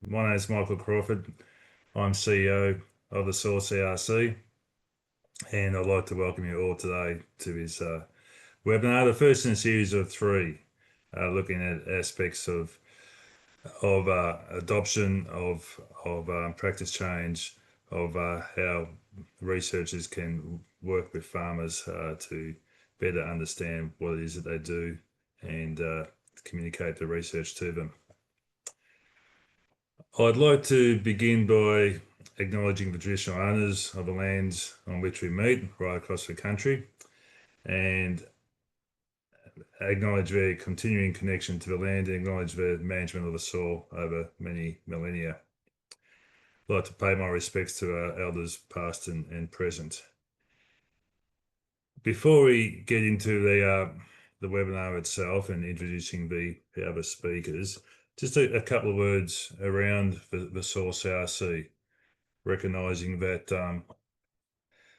My name is Michael Crawford. I'm CEO of the Soil CRC, and I'd like to welcome you all today to this webinar, the first in a series of three, looking at aspects of adoption of practice change, of how researchers can work with farmers to better understand what it is that they do and communicate the research to them. I'd like to begin by acknowledging the traditional owners of the lands on which we meet right across the country and acknowledge their continuing connection to the land and acknowledge their management of the soil over many millennia. I'd like to pay my respects to our elders past and present. Before we get into the webinar itself and introducing the other speakers, just a couple of words around the Soil CRC, recognising that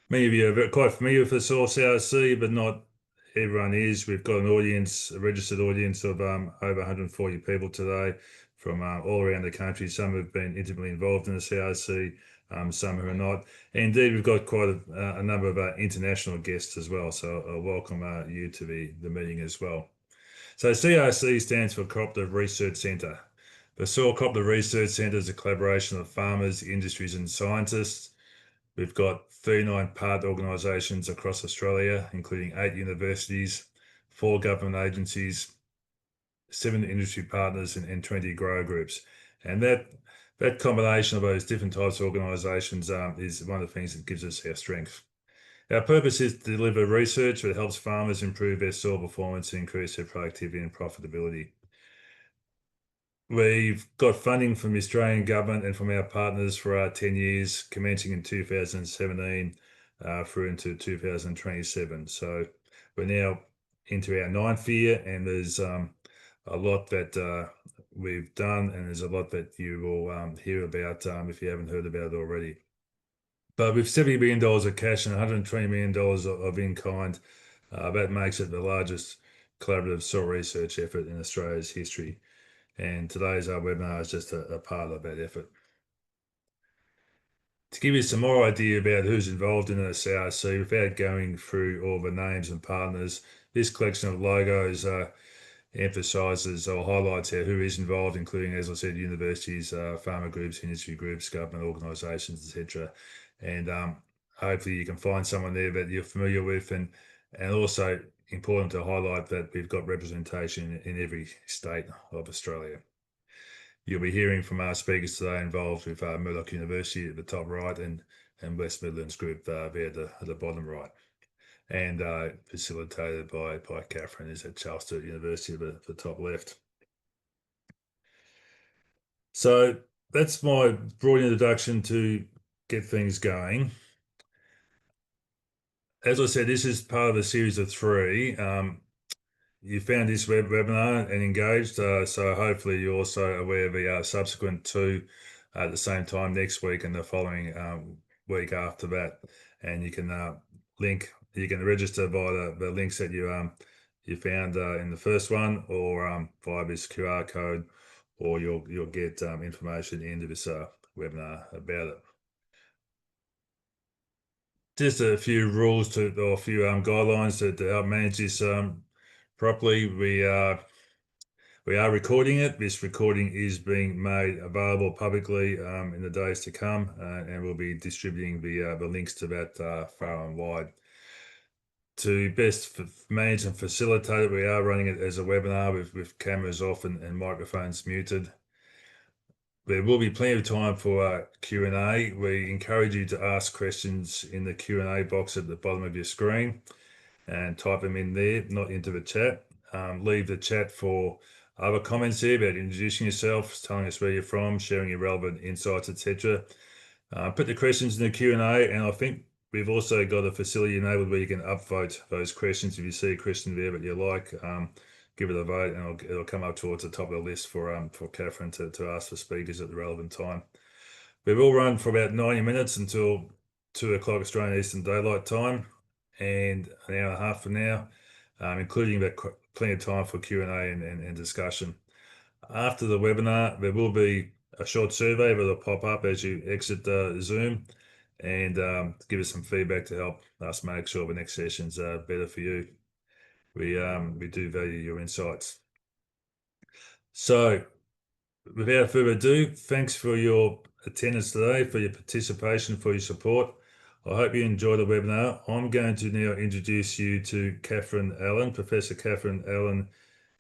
many of you are quite familiar with the Soil CRC, but not everyone is. We've got an audience, a registered audience of over 140 people today from all around the country. Some have been intimately involved in the CRC, some who are not. And indeed, we've got quite a number of international guests as well. So I welcome you to the meeting as well. So CRC stands for Cooperative Research Centre. The Soil Cooperative Research Centre is a collaboration of farmers, industries and scientists. We've got 39 partner organisations across Australia, including 8 universities, 4 government agencies, 7 industry partners and 20 grower groups. And that combination of those different types of organisations is one of the things that gives us our strength. Our purpose is to deliver research that helps farmers improve their soil performance and increase their productivity and profitability. We've got funding from the Australian government and from our partners for our 10 years, commencing in 2017 through into 2027. So we're now into our 9th year, and there's a lot that we've done, and there's a lot that you will hear about if you haven't heard about it already. But with $70 million of cash and $120 million of in-kind, that makes it the largest collaborative soil research effort in Australia's history. And today's webinar is just a part of that effort. To give you some more idea about who's involved in the CRC, without going through all the names and partners, this collection of logos emphasises or highlights who is involved, including, as I said, universities, farmer groups, industry groups, government organisations, etc. And hopefully you can find someone there that you're familiar with, and also important to highlight that we've got representation in every state of Australia. You'll be hearing from our speakers today involved with Murdoch University at the top right and West Midlands Group there at the bottom right, and facilitated by Catherine, who's at Charles University at the top left. So that's my broad introduction to get things going. As I said, this is part of a series of 3. You found this webinar and engaged, so hopefully you're also aware of the subsequent 2 at the same time next week and the following week after that. And you can register via the links that you found in the first one, or via this QR code, or you'll get information at the end of this webinar about it. Just a few rules or a few guidelines to help manage this properly. We are recording it. This recording is being made available publicly in the days to come, and we'll be distributing the links to that far and wide. To best manage and facilitate it, we are running it as a webinar with cameras off and microphones muted. There will be plenty of time for Q&A. We encourage you to ask questions in the Q&A box at the bottom of your screen and type them in there, not into the chat. Leave the chat for other comments there about introducing yourself, telling us where you're from, sharing your relevant insights, etc. Put the questions in the Q&A, and I think we've also got a facility enabled where you can upvote those questions. If you see a question there that you like, give it a vote, and it'll come up towards the top of the list for Catherine to ask the speakers at the relevant time. We will run for about 90 minutes until 2 o'clock Australian Eastern Daylight Time, and an hour and a half from now, including plenty of time for Q&A and discussion. After the webinar, there will be a short survey that'll pop up as you exit Zoom, and give us some feedback to help us make sure the next sessions are better for you. We do value your insights. So, without further ado, thanks for your attendance today, for your participation, for your support. I hope you enjoyed the webinar. I'm going to now introduce you to Catherine Allen. Professor Catherine Allen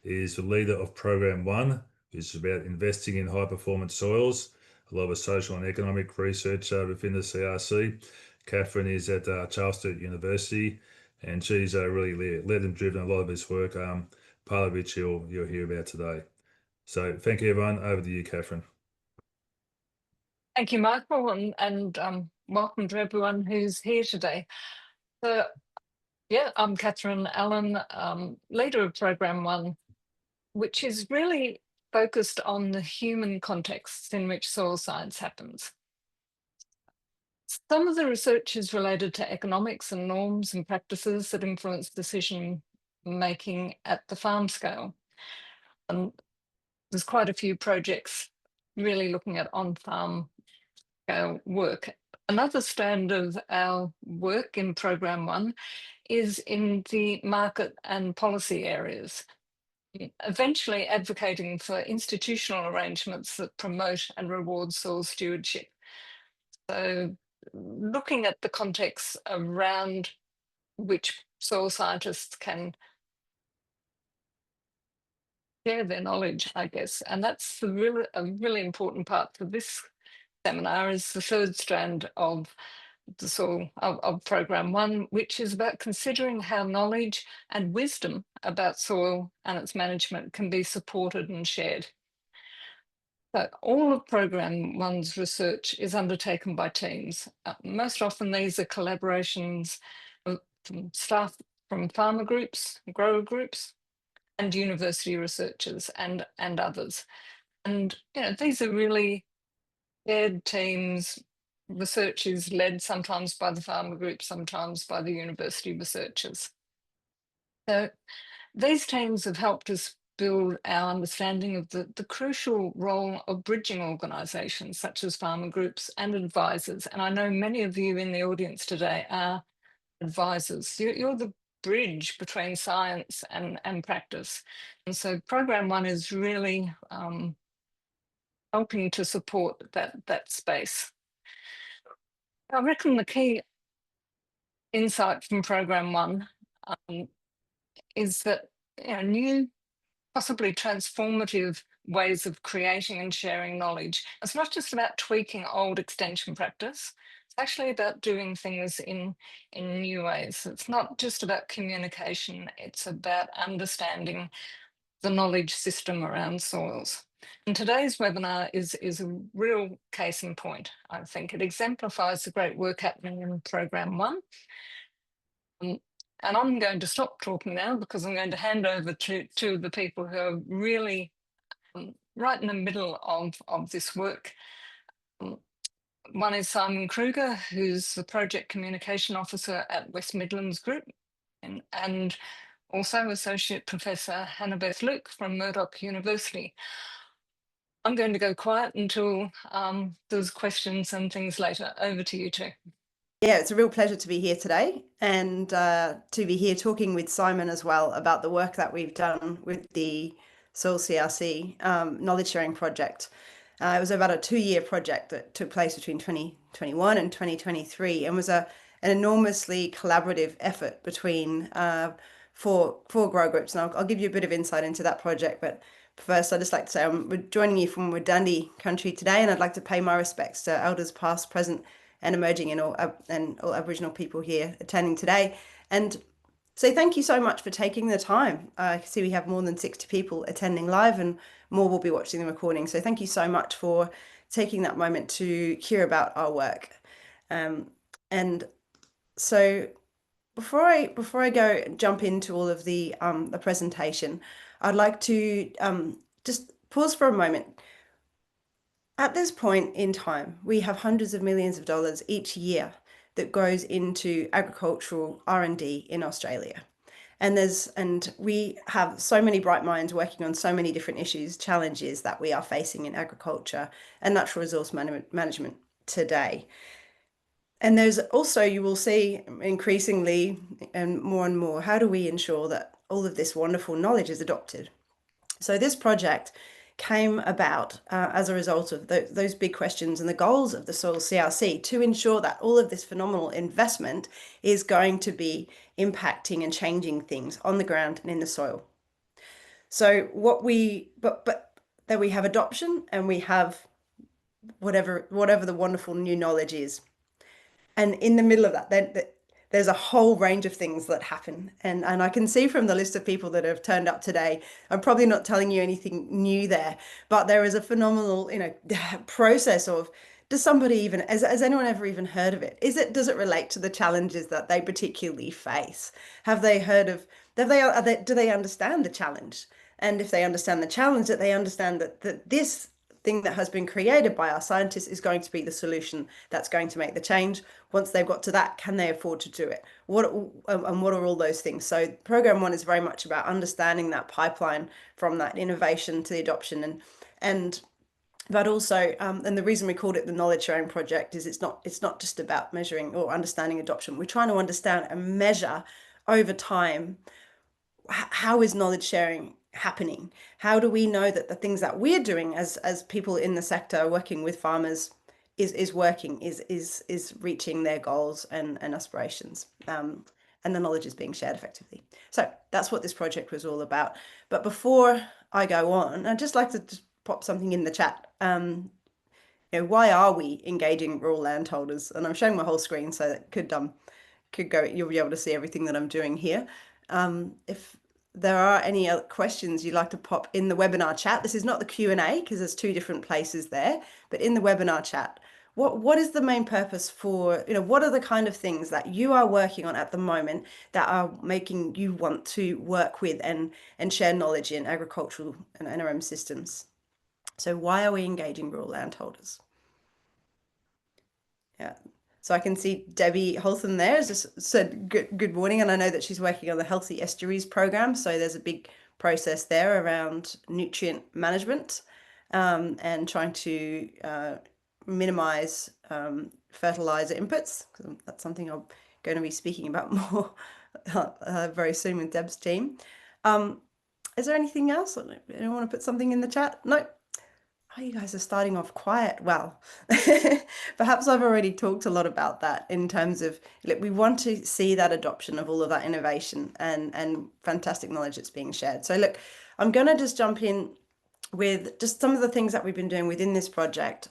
is the leader of Program 1, which is about investing in high-performance soils, a lot of social and economic research within the CRC. Catherine is at Charles Sturt University, and she's really led and driven a lot of this work, part of which you'll hear about today. So thank you, everyone. Over to you, Catherine. Thank you, Michael, and welcome to everyone who's here today. So, yeah, I'm Catherine Allen, leader of Program 1, which is really focused on the human contexts in which soil science happens. Some of the research is related to economics and norms and practices that influence decision making at the farm scale. And there's quite a few projects really looking at on-farm work. Another strand of our work in Program 1 is in the market and policy areas, eventually advocating for institutional arrangements that promote and reward soil stewardship. So looking at the context around which soil scientists can share their knowledge, I guess, and that's a really important part for this seminar, is the third strand of the soil of Program 1, which is about considering how knowledge and wisdom about soil and its management can be supported and shared. So all of Program 1's research is undertaken by teams. Most often these are collaborations from staff from farmer groups, grower groups, and university researchers and others. And these are really shared teams. Research is led sometimes by the farmer group, sometimes by the university researchers. So these teams have helped us build our understanding of the crucial role of bridging organisations such as farmer groups and advisors. And I know many of you in the audience today are advisors. You're the bridge between science and practice. And so Program 1 is really helping to support that space. I reckon the key insight from Program 1 is that new, possibly transformative ways of creating and sharing knowledge. It's not just about tweaking old extension practice. It's actually about doing things in new ways. It's not just about communication. It's about understanding the knowledge system around soils. And today's webinar is a real case in point. I think it exemplifies the great work happening in Program 1. And I'm going to stop talking now because I'm going to hand over to the people who are really right in the middle of this work. One is Simon Kruger, who's the Project Communication Officer at Midlands Group, and also Associate Professor Hanabeth Luke from Murdoch University. I'm going to go quiet until there's questions and things later. Over to you two. Yeah, it's a real pleasure to be here today and to be here talking with Simon as well about the work that we've done with the Soil CRC knowledge sharing project. It was about a 2-year project that took place between 2021 and 2023 and was an enormously collaborative effort between four grow groups. And I'll give you a bit of insight into that project, but first I'd just like to say I'm joining you from Wurundjeri country today, and I'd like to pay my respects to elders past, present, and emerging, and all Aboriginal people here attending today. And say thank you so much for taking the time. I see we have more than 60 people attending live, and more will be watching the recording. So thank you so much for taking that moment to hear about our work. And so before I jump into all of the presentation, I'd like to just pause for a moment. At this point in time, we have hundreds of millions of dollars each year that goes into agricultural R&D in Australia. And we have so many bright minds working on so many different issues, challenges that we are facing in agriculture and natural resource management today. And there's also, you will see increasingly and more, how do we ensure that all of this wonderful knowledge is adopted? So this project came about as a result of those big questions and the goals of the Soil CRC to ensure that all of this phenomenal investment is going to be impacting and changing things on the ground and in the soil. So but then we have adoption and we have whatever the wonderful new knowledge is. And in the middle of that, there's a whole range of things that happen. And I can see from the list of people that have turned up today, I'm probably not telling you anything new there, but there is a phenomenal, process of, does somebody even, has anyone ever even heard of it? Does it relate to the challenges that they particularly face? Have they heard of, do they understand the challenge? And if they understand the challenge, that they understand that this thing that has been created by our scientists is going to be the solution that's going to make the change. Once they've got to that, can they afford to do it? What are all those things? So program 1 is very much about understanding that pipeline from that innovation to the adoption, but also, and the reason we called it the knowledge sharing project is it's not just about measuring or understanding adoption. We're trying to understand and measure over time, how is knowledge sharing happening? How do we know that the things that we're doing as people in the sector working with farmers is working, is reaching their goals and aspirations, and the knowledge is being shared effectively. So that's what this project was all about. But before I go on, I'd just like to just pop something in the chat. Why are we engaging rural landholders? And I'm showing my whole screen, so that could go, you'll be able to see everything that I'm doing here. If there are any other questions you'd like to pop in the webinar chat, this is not the Q&A because there's 2 different places there, but in the webinar chat, what is the main purpose for, what are the kind of things that you are working on at the moment that are making you want to work with and share knowledge in agricultural and NRM systems? So why are we engaging rural landholders? Yeah. So I can see Debbie Holtham there has just said good morning, and I know that she's working on the Healthy Estuaries program. So there's a big process there around nutrient management and trying to minimize fertilizer inputs. That's something I'm going to be speaking about more very soon with Deb's team. Is there anything else? Anyone want to put something in the chat? No. Oh, you guys are starting off quiet. Well, perhaps I've already talked a lot about that in terms of, look, we want to see that adoption of all of that innovation and fantastic knowledge that's being shared. So look, I'm going to just jump in with just some of the things that we've been doing within this project.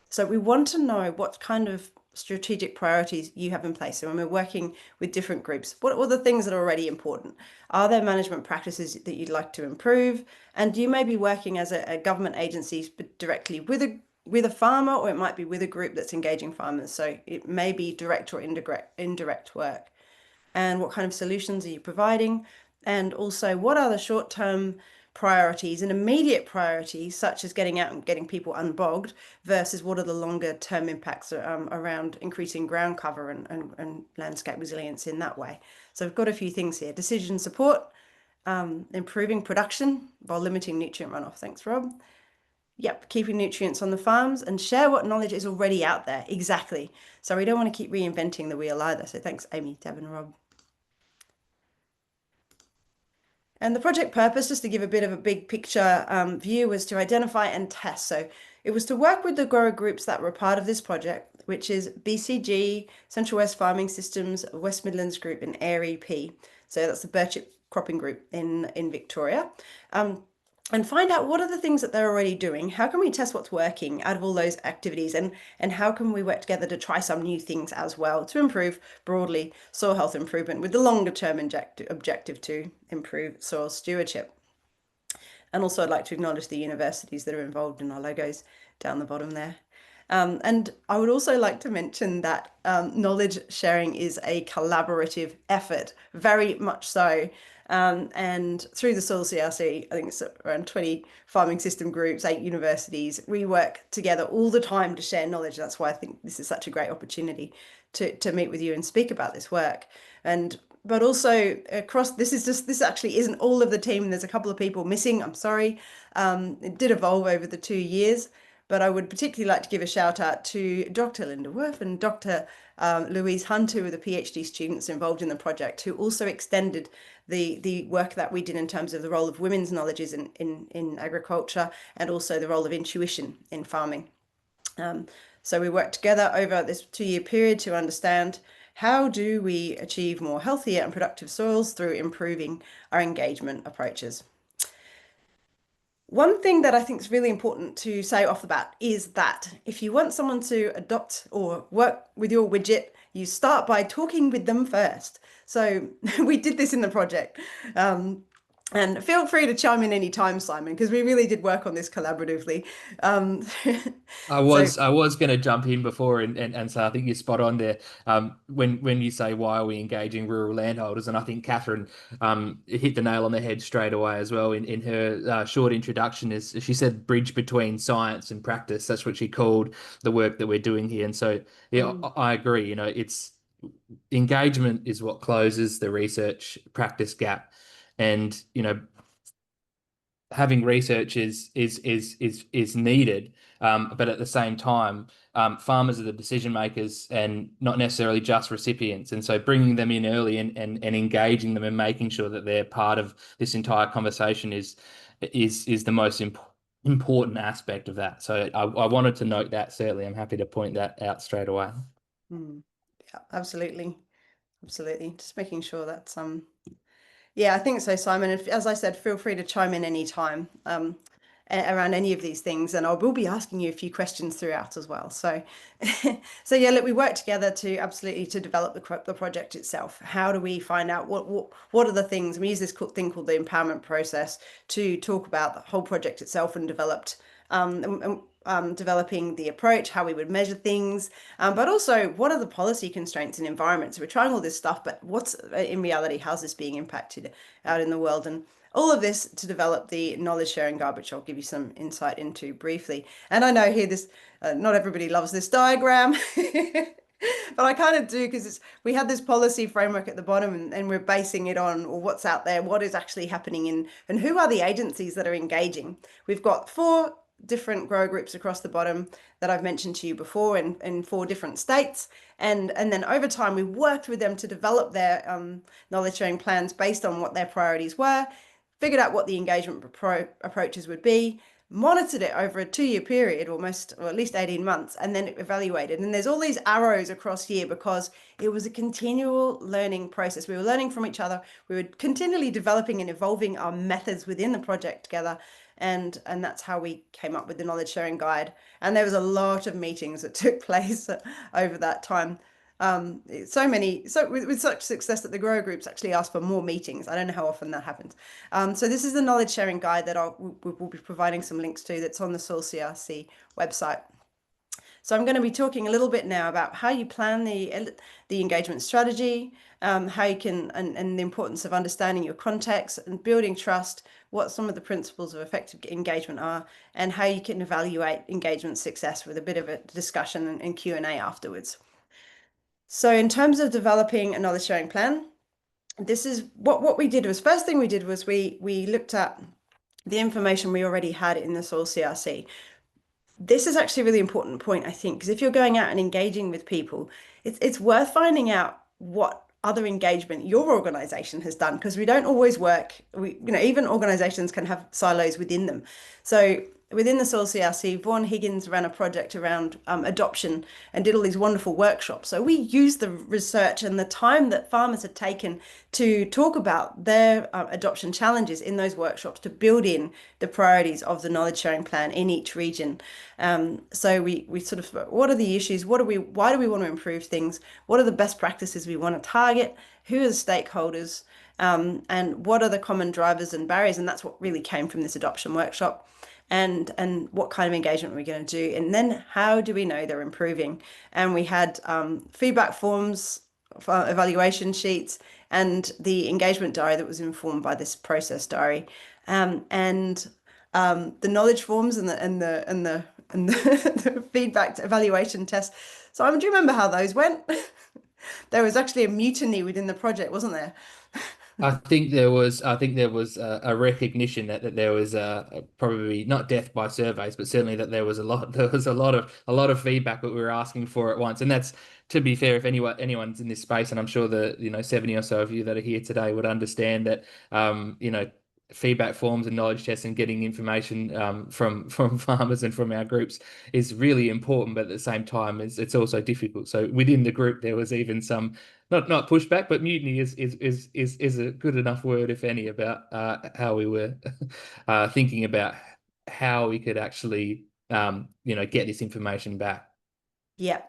So we want to know what kind of strategic priorities you have in place. So when we're working with different groups, what are the things that are already important? Are there management practices that you'd like to improve? And you may be working as a government agency directly with a farmer, or it might be with a group that's engaging farmers. So it may be direct or indirect work. And what kind of solutions are you providing? And also, what are the short-term priorities and immediate priorities, such as getting out and getting people unbogged, versus what are the longer term impacts around increasing ground cover and landscape resilience in that way? So we've got a few things here. Decision support, improving production while limiting nutrient runoff. Thanks, Rob. Yep, keeping nutrients on the farms, and share what knowledge is already out there. Exactly. So we don't want to keep reinventing the wheel either. So thanks, Amy, Deb and Rob. And the project purpose, just to give a bit of a big picture view, was to identify and test. So it was to work with the grower groups that were part of this project, which is BCG, Central West Farming Systems, West Midlands Group, and AREP. So that's the Birchip Cropping Group in Victoria. And find out what are the things that they're already doing. How can we test what's working out of all those activities, and how can we work together to try some new things as well to improve broadly soil health improvement with the longer term objective to improve soil stewardship. And also I'd like to acknowledge the universities that are involved in our logos down the bottom there. And I would also like to mention that knowledge sharing is a collaborative effort, very much so. And through the Soil CRC, I think it's around 20 farming system groups, 8 universities, we work together all the time to share knowledge. That's why I think this is such a great opportunity to meet with you and speak about this work. And but also across, this actually isn't all of the team. There's a couple of people missing. I'm sorry. It did evolve over the 2 years, but I would particularly like to give a shout out to Dr. Linda Worth and Dr. Louise Hunt, who were the PhD students involved in the project, who also extended the work that we did in terms of the role of women's knowledges in agriculture, and also the role of intuition in farming. So we worked together over this 2-year period to understand, how do we achieve more healthier and productive soils through improving our engagement approaches? One thing that I think is really important to say off the bat is that if you want someone to adopt or work with your widget, you start by talking with them first. So we did this in the project. And feel free to chime in anytime, Simon, because we really did work on this collaboratively. I was going to jump in before and say I think you're spot on there. When you say why are we engaging rural landholders, and I think Catherine hit the nail on the head straight away as well in her short introduction. Is she said bridge between science and practice. That's what she called the work that we're doing here. And so yeah, I agree. You know, it's engagement is what closes the research practice gap. And you know, having research is needed, but at the same time, farmers are the decision makers and not necessarily just recipients. And so, bringing them in early and engaging them and making sure that they're part of this entire conversation is the most important aspect of that. So, I wanted to note that. Certainly, I'm happy to point that out straight away. Yeah, absolutely. Just making sure that's yeah, I think so, Simon. And as I said, feel free to chime in anytime around any of these things, and I will be asking you a few questions throughout as well. So, so yeah, look, we worked together to develop the project itself. How do we find out what are the things? We use this thing called the empowerment process to talk about the whole project itself, and developing the approach, how we would measure things, but also what are the policy constraints and environments. We're trying all this stuff, but what's in reality, how's this being impacted out in the world? And all of this to develop the knowledge sharing guide, which I'll give you some insight into briefly. And I know here not everybody loves this diagram, but I kind of do, because we had this policy framework at the bottom, and we're basing it on what's out there, what is actually happening, and who are the agencies that are engaging. We've got 4 different grower groups across the bottom that I've mentioned to you before in 4 different states. And then over time, we worked with them to develop their knowledge sharing plans based on what their priorities were, figured out what the engagement approaches would be, monitored it over a 2-year period, or at least 18 months, and then evaluated. And there's all these arrows across here because it was a continual learning process. We were learning from each other. We were continually developing and evolving our methods within the project together. And that's how we came up with the knowledge sharing guide. And there was a lot of meetings that took place over that time. With such success that the grower groups actually asked for more meetings. I don't know how often that happens. So this is the knowledge sharing guide that we'll be providing some links to, that's on the Soil CRC website. So I'm going to be talking a little bit now about how you plan the engagement strategy, how you can, and the importance of understanding your context and building trust, what some of the principles of effective engagement are, and how you can evaluate engagement success with a bit of a discussion and Q&A afterwards. So in terms of developing a knowledge sharing plan, this is what we did. First thing we did was we looked at the information we already had in the Soil CRC. This is actually a really important point, I think, because if you're going out and engaging with people, it's worth finding out what other engagement your organization has done, because we don't always work. Even organizations can have silos within them. So within the Soil CRC, Vaughan Higgins ran a project around adoption and did all these wonderful workshops. So we used the research and the time that farmers had taken to talk about their adoption challenges in those workshops to build in the priorities of the knowledge sharing plan in each region. So we sort of, what are the issues? Why do we want to improve things? What are the best practices we want to target? Who are the stakeholders? And what are the common drivers and barriers? And that's what really came from this adoption workshop. And what kind of engagement we're going to do, and then how do we know they're improving? And we had feedback forms, evaluation sheets, and the engagement diary that was informed by this process diary, and the knowledge forms and the feedback evaluation test. So do you remember how those went? There was actually a mutiny within the project, wasn't there? I think there was a recognition that there was probably not death by surveys, but certainly that there was a lot of feedback that we were asking for at once. And that's, to be fair, if anyone's in this space, and I'm sure the 70 or so of you that are here today would understand that feedback forms and knowledge tests and getting information from farmers and from our groups is really important, but at the same time it's also difficult. So within the group there was even some not pushback, but mutiny is a good enough word, if any, about how we were thinking about how we could actually get this information back. Yeah.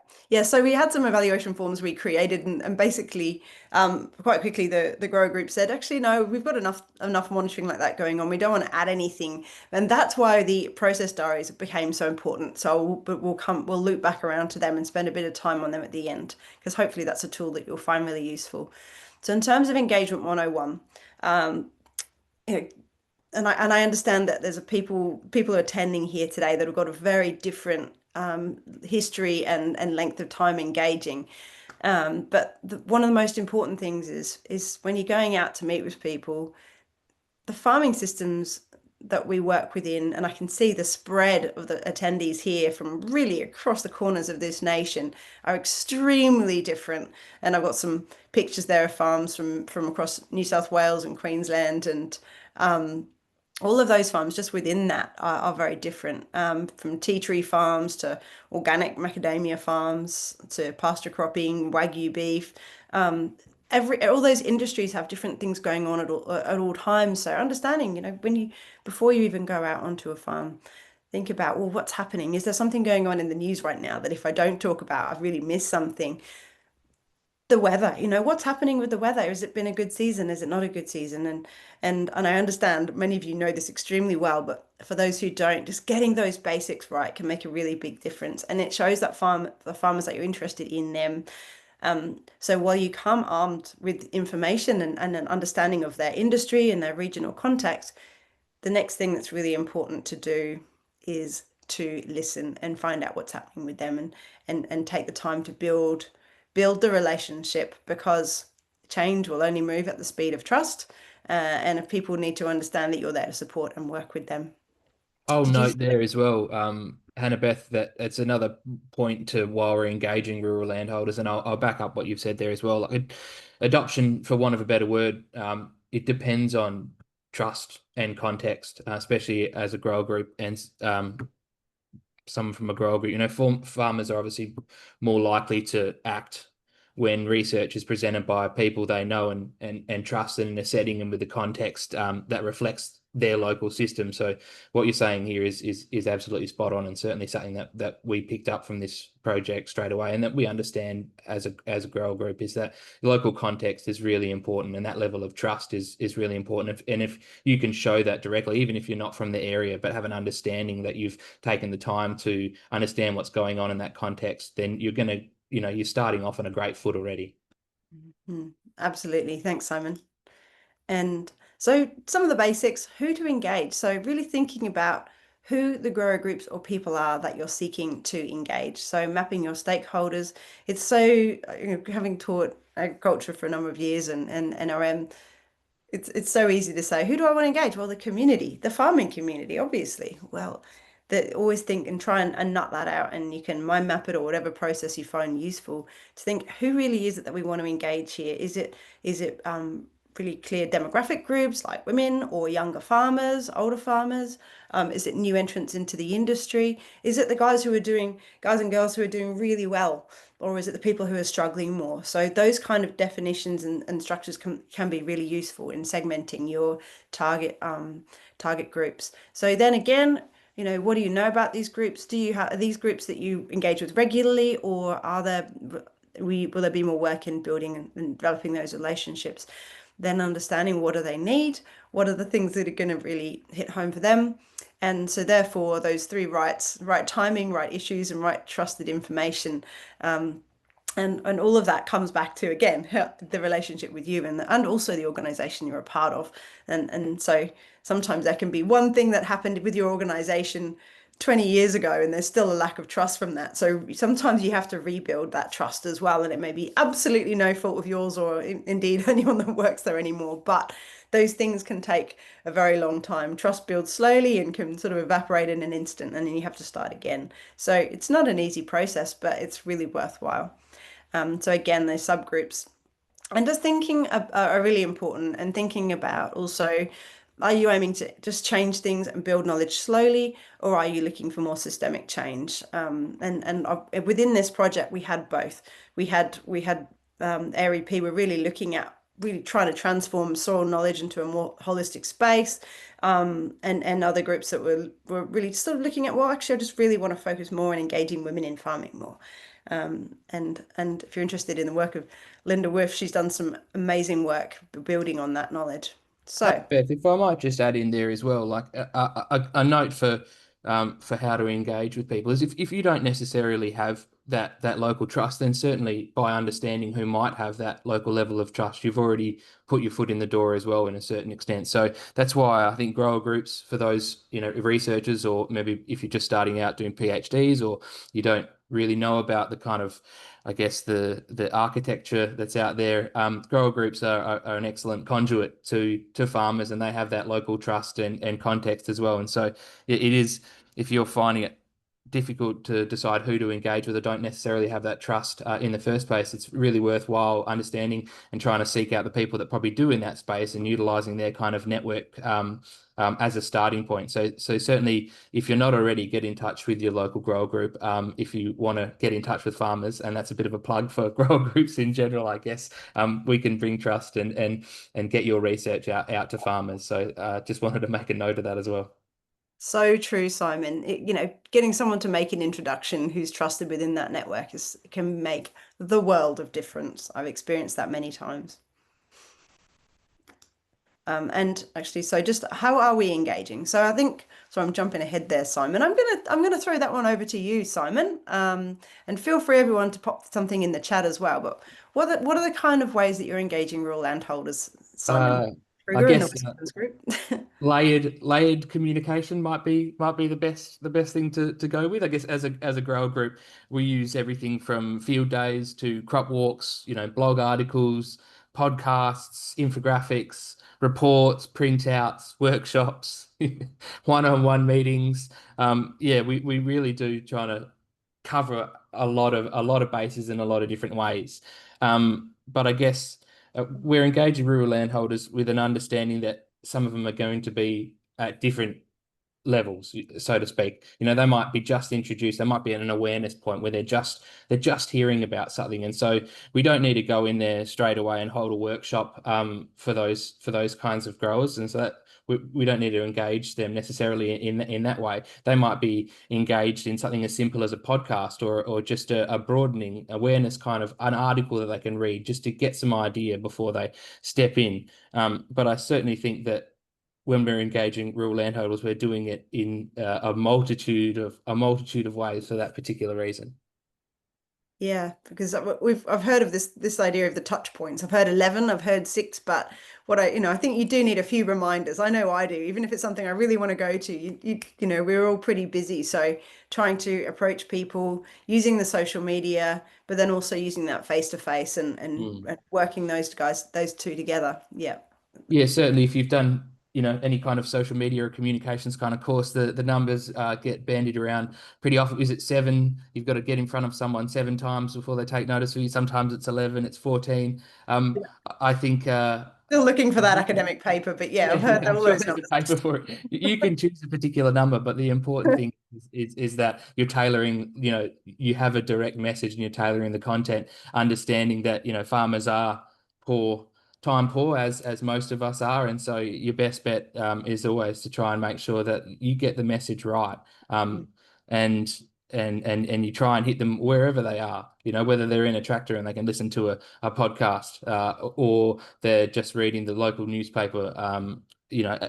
So we had some evaluation forms we created, and basically, quite quickly, the grower group said, actually, no, we've got enough monitoring like that going on. We don't want to add anything, and that's why the process diaries became so important. So we'll loop back around to them and spend a bit of time on them at the end, because hopefully that's a tool that you'll find really useful. So in terms of engagement 101, and I understand that there's people attending here today that have got a very different history and length of time engaging. But one of the most important things is when you're going out to meet with people, the farming systems that we work within, and I can see the spread of the attendees here from really across the corners of this nation, are extremely different. And I've got some pictures there of farms from across New South Wales and Queensland, and all of those farms just within that are very different, from tea tree farms to organic macadamia farms to pasture cropping, Wagyu beef. All those industries have different things going on at all times. So understanding, before you even go out onto a farm, think about, well, what's happening? Is there something going on in the news right now that if I don't talk about, I've really missed something? The weather, what's happening with the weather? Has it been a good season? Is it not a good season? And I understand many of you know this extremely well, but for those who don't, just getting those basics right can make a really big difference. And it shows that the farmers that you're interested in them. So while you come armed with information and an understanding of their industry and their regional context, the next thing that's really important to do is to listen and find out what's happening with them, and take the time to build the relationship, because change will only move at the speed of trust, and if people need to understand that you're there to support and work with them. I'll note there as well, Hanabeth, that it's another point to while we're engaging rural landholders, and I'll back up what you've said there as well. Like adoption, for want of a better word, it depends on trust and context, especially as a grower group and someone from a grower group. Farmers are obviously more likely to act when research is presented by people they know and trust, in a setting and with the context that reflects their local system. So what you're saying here is absolutely spot on, and certainly something that we picked up from this project straight away, and that we understand as a grower group, is that local context is really important, and that level of trust is really important. And if you can show that directly, even if you're not from the area, but have an understanding that you've taken the time to understand what's going on in that context, then you're going to, you're starting off on a great foot already. Absolutely. Thanks, Simon. And so some of the basics, who to engage. So really thinking about who the grower groups or people are that you're seeking to engage. So mapping your stakeholders. It's so, having taught agriculture for a number of years and NRM, it's so easy to say, who do I want to engage? Well, the community, the farming community, obviously. Well, always think and try and nut that out, and you can mind map it or whatever process you find useful to think, who really is it that we want to engage here? Is it really clear demographic groups like women or younger farmers, older farmers? Is it new entrants into the industry? Is it the guys and girls who are doing really well? Or is it the people who are struggling more? So those kind of definitions and structures can be really useful in segmenting your target groups. So then again, what do you know about these groups? Are these groups that you engage with regularly, or will there be more work in building and developing those relationships? Then understanding, what do they need? What are the things that are going to really hit home for them? And so therefore those three rights: right timing, right issues, and right trusted information. And all of that comes back to, again, the relationship with you and also the organization you're a part of. And so sometimes there can be one thing that happened with your organization 20 years ago, and there's still a lack of trust from that. So sometimes you have to rebuild that trust as well, and it may be absolutely no fault of yours or indeed anyone that works there anymore, but those things can take a very long time. Trust builds slowly and can sort of evaporate in an instant, and then you have to start again. So it's not an easy process, but it's really worthwhile. So again, those subgroups and just thinking are really important, and thinking about also, are you aiming to just change things and build knowledge slowly, or are you looking for more systemic change? And within this project, we had both. We had AREP were really looking at really trying to transform soil knowledge into a more holistic space, and other groups that were really sort of looking at, well, actually, I just really want to focus more on engaging women in farming more. And if you're interested in the work of Linda Wolf, she's done some amazing work building on that knowledge. So, Beth, if I might just add in there as well, like a note for how to engage with people is if you don't necessarily have that local trust, then certainly by understanding who might have that local level of trust, you've already put your foot in the door as well in a certain extent. So that's why I think grower groups for those, researchers, or maybe if you're just starting out doing PhDs, or you don't really know about the kind of, I guess, the architecture that's out there. Grower groups are an excellent conduit to farmers, and they have that local trust and context as well. And so it is, if you're finding it difficult to decide who to engage with or don't necessarily have that trust in the first place, it's really worthwhile understanding and trying to seek out the people that probably do in that space and utilizing their kind of network as a starting point. So certainly, if you're not already, get in touch with your local grower group. If you want to get in touch with farmers, and that's a bit of a plug for grower groups in general, I guess, we can bring trust and get your research out to farmers. So just wanted to make a note of that as well. So true, Simon. Getting someone to make an introduction who's trusted within that network can make the world of difference. I've experienced that many times. And actually, so just how are we engaging? So I think, so I'm jumping ahead there, Simon. I'm gonna throw that one over to you, Simon. And feel free, everyone, to pop something in the chat as well. But what are the kind of ways that you're engaging rural landholders, Simon Kruger, in the Midlands Group? layered communication might be the best thing to go with. I guess as a grower group, we use everything from field days to crop walks, blog articles, podcasts, infographics, reports, printouts, workshops, one-on-one meetings. We really do try to cover a lot of bases in a lot of different ways. But I guess we're engaging rural landholders with an understanding that some of them are going to be at different levels, so to speak. They might be just introduced, they might be at an awareness point where they're just hearing about something, and so we don't need to go in there straight away and hold a workshop for those kinds of growers, and so that we don't need to engage them necessarily in that way. They might be engaged in something as simple as a podcast or just a broadening awareness, kind of an article that they can read just to get some idea before they step in. But I certainly think that when we're engaging rural landholders, we're doing it in a multitude of ways for that particular reason. Yeah, because I've heard of this idea of the touch points. I've heard 11, I've heard 6, but I think you do need a few reminders. I know I do, even if it's something I really want to go to. We're all pretty busy, so trying to approach people using the social media, but then also using that face to face and working those two together. Yeah. Yeah, certainly. If you've done any kind of social media or communications kind of course, the numbers get bandied around pretty often. Is it 7? You've got to get in front of someone 7 times before they take notice of you. Sometimes it's 11, it's 14. I think still looking for that academic paper, but I've heard all those numbers. Paper for it. You can choose a particular number, but the important thing is that you're tailoring, you have a direct message and you're tailoring the content, understanding that farmers are time poor as most of us are, and so your best bet is always to try and make sure that you get the message right, and you try and hit them wherever they are, whether they're in a tractor and they can listen to a podcast, or they're just reading the local newspaper.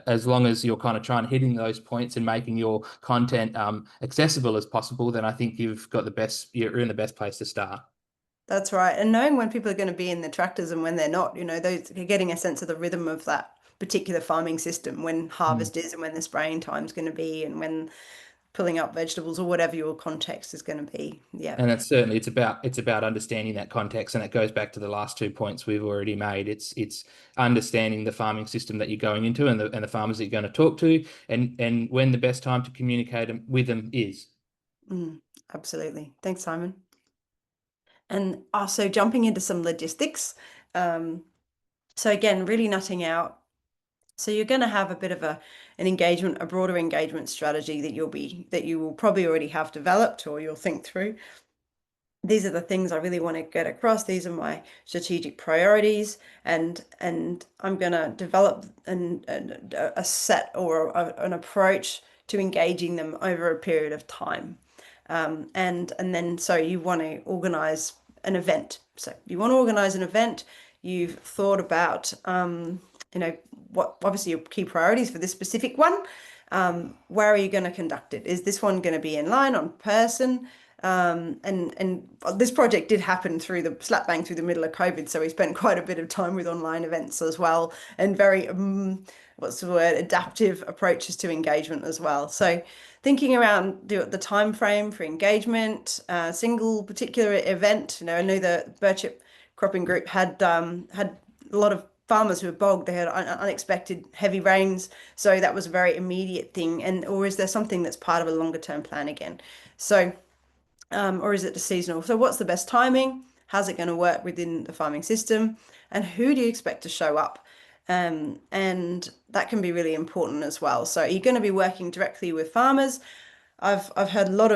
As long as you're kind of trying to hitting those points and making your content accessible as possible, then I think you're in the best place to start. That's right. And knowing when people are going to be in the tractors and when they're not, those getting a sense of the rhythm of that particular farming system, when harvest is and when the spraying time is going to be and when pulling up vegetables or whatever your context is going to be. Yeah. And that's certainly, it's about understanding that context, and it goes back to the last 2 points we've already made. It's understanding the farming system that you're going into, and the farmers that you're going to talk to, and when the best time to communicate with them is. Absolutely. Thanks, Simon. And also jumping into some logistics. So again, really nutting out. So you're going to have a bit of an engagement, a broader engagement strategy that you will probably already have developed, or you'll think through. These are the things I really want to get across. These are my strategic priorities, and I'm going to develop a set or an approach to engaging them over a period of time. And then so you want to organize an event. So you want to organize an event. You've thought about what obviously your key priorities for this specific one. Where are you going to conduct it? Is this one going to be in line, on person? And this project did happen slap bang through the middle of COVID, so we spent quite a bit of time with online events as well, and very adaptive approaches to engagement as well. So thinking around the time frame for engagement, single particular event. I know the Birchip Cropping Group had a lot of farmers who were bogged. They had unexpected heavy rains, so that was a very immediate thing. Or is there something that's part of a longer term plan again? So or is it seasonal? So what's the best timing? How's it going to work within the farming system? And who do you expect to show up? And that can be really important as well. So you're going to be working directly with farmers. I've heard a lot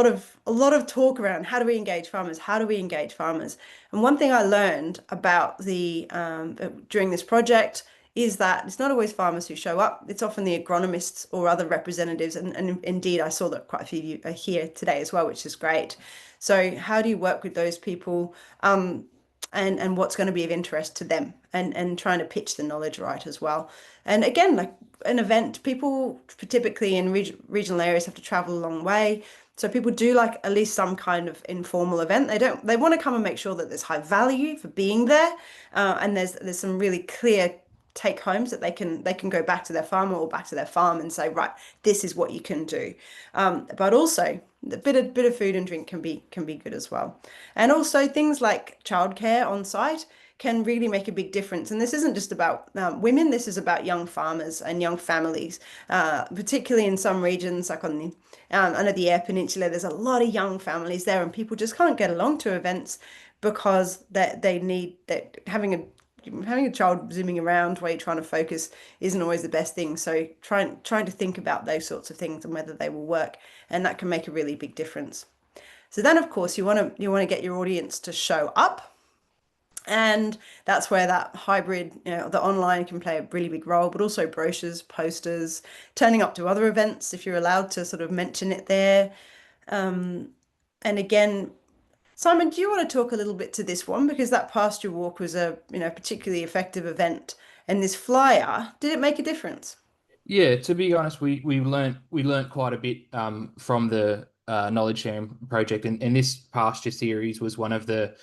of talk around how do we engage farmers? How do we engage farmers? And one thing I learned about during this project is that it's not always farmers who show up. It's often the agronomists or other representatives. And indeed, I saw that quite a few of you are here today as well, which is great. So how do you work with those people and what's going to be of interest to them, and trying to pitch the knowledge right as well. And again, like an event, people typically in regional areas have to travel a long way. So people do like at least some kind of informal event. They want to come and make sure that there's high value for being there. And there's some really clear take homes that they can go back to their farmer or back to their farm and say, right, this is what you can do. But also a bit of food and drink can be good as well. And also things like childcare on site can really make a big difference. And this isn't just about women, this is about young farmers and young families, particularly in some regions like under the Eyre Peninsula. There's a lot of young families there, and people just can't get along to events because having a child zooming around while you're trying to focus isn't always the best thing. So trying to think about those sorts of things and whether they will work, and that can make a really big difference. So then, of course, you want to get your audience to show up. And that's where that hybrid, the online can play a really big role, but also brochures, posters, turning up to other events if you're allowed to sort of mention it there. And again, Simon, do you want to talk a little bit to this one? Because that pasture walk was a particularly effective event, and this flyer, did it make a difference? Yeah, to be honest, we learnt quite a bit from the knowledge sharing project, and this pasture series was the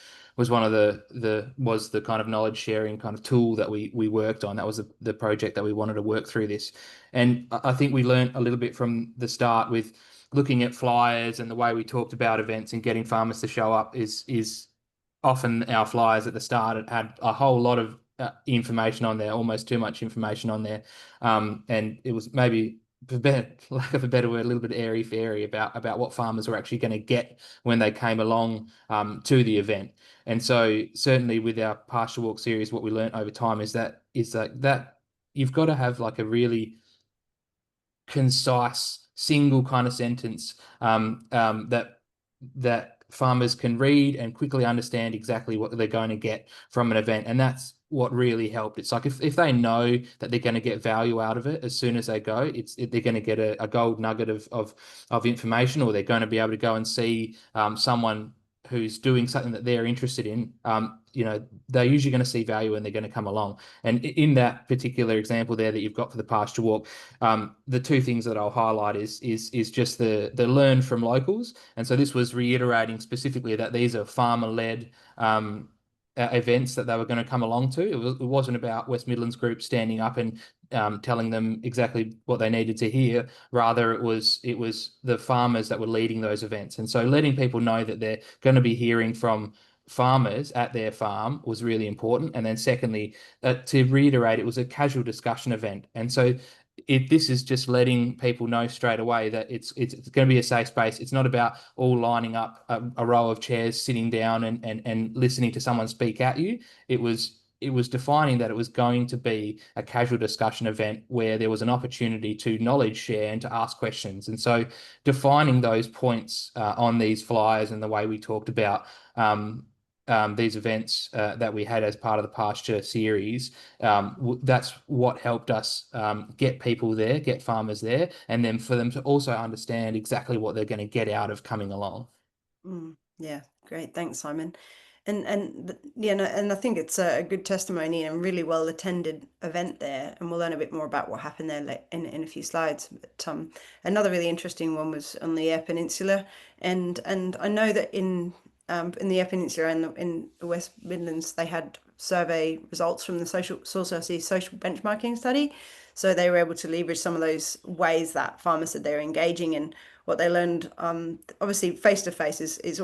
kind of knowledge sharing kind of tool that we worked on. That was the project that we wanted to work through this, and I think we learnt a little bit from the start with looking at flyers and the way we talked about events and getting farmers to show up is often our flyers at the start. It had a whole lot of information on there, almost too much information on there, and it was maybe, for lack of a better word, a little bit airy-fairy about what farmers were actually going to get when they came along to the event. And so certainly with our pasture walk series, what we learned over time is that you've got to have like a really concise single kind of sentence that farmers can read and quickly understand exactly what they're going to get from an event. And that's what really helped. It's like if they know that they're going to get value out of it as soon as they go, they're going to get a gold nugget of information, or they're going to be able to go and see someone who's doing something that they're interested in. They're usually going to see value and they're going to come along. And in that particular example there that you've got for the pasture walk, the two things that I'll highlight is just the learn from locals. And so this was reiterating specifically that these are farmer-led events that they were going to come along to. It wasn't about West Midlands Group standing up and telling them exactly what they needed to hear. Rather, it was the farmers that were leading those events. And so letting people know that they're going to be hearing from farmers at their farm was really important. And then secondly, to reiterate, it was a casual discussion event. And so this is just letting people know straight away that it's going to be a safe space. It's not about all lining up a row of chairs, sitting down and listening to someone speak at you. It was defining that it was going to be a casual discussion event where there was an opportunity to knowledge share and to ask questions. And so defining those points on these flyers and the way we talked about these events that we had as part of the pasture series, that's what helped us get people there, get farmers there, and then for them to also understand exactly what they're going to get out of coming along. Yeah, great. Thanks, Simon. And I think it's a good testimony and really well attended event there, and we'll learn a bit more about what happened there in a few slides. But another really interesting one was on the Eyre Peninsula, and I know that in the Eyre Peninsula and in the West Midlands they had survey results from the Soil CRC social benchmarking study, so they were able to leverage some of those ways that farmers said they were engaging in what they learned. Obviously face-to-face is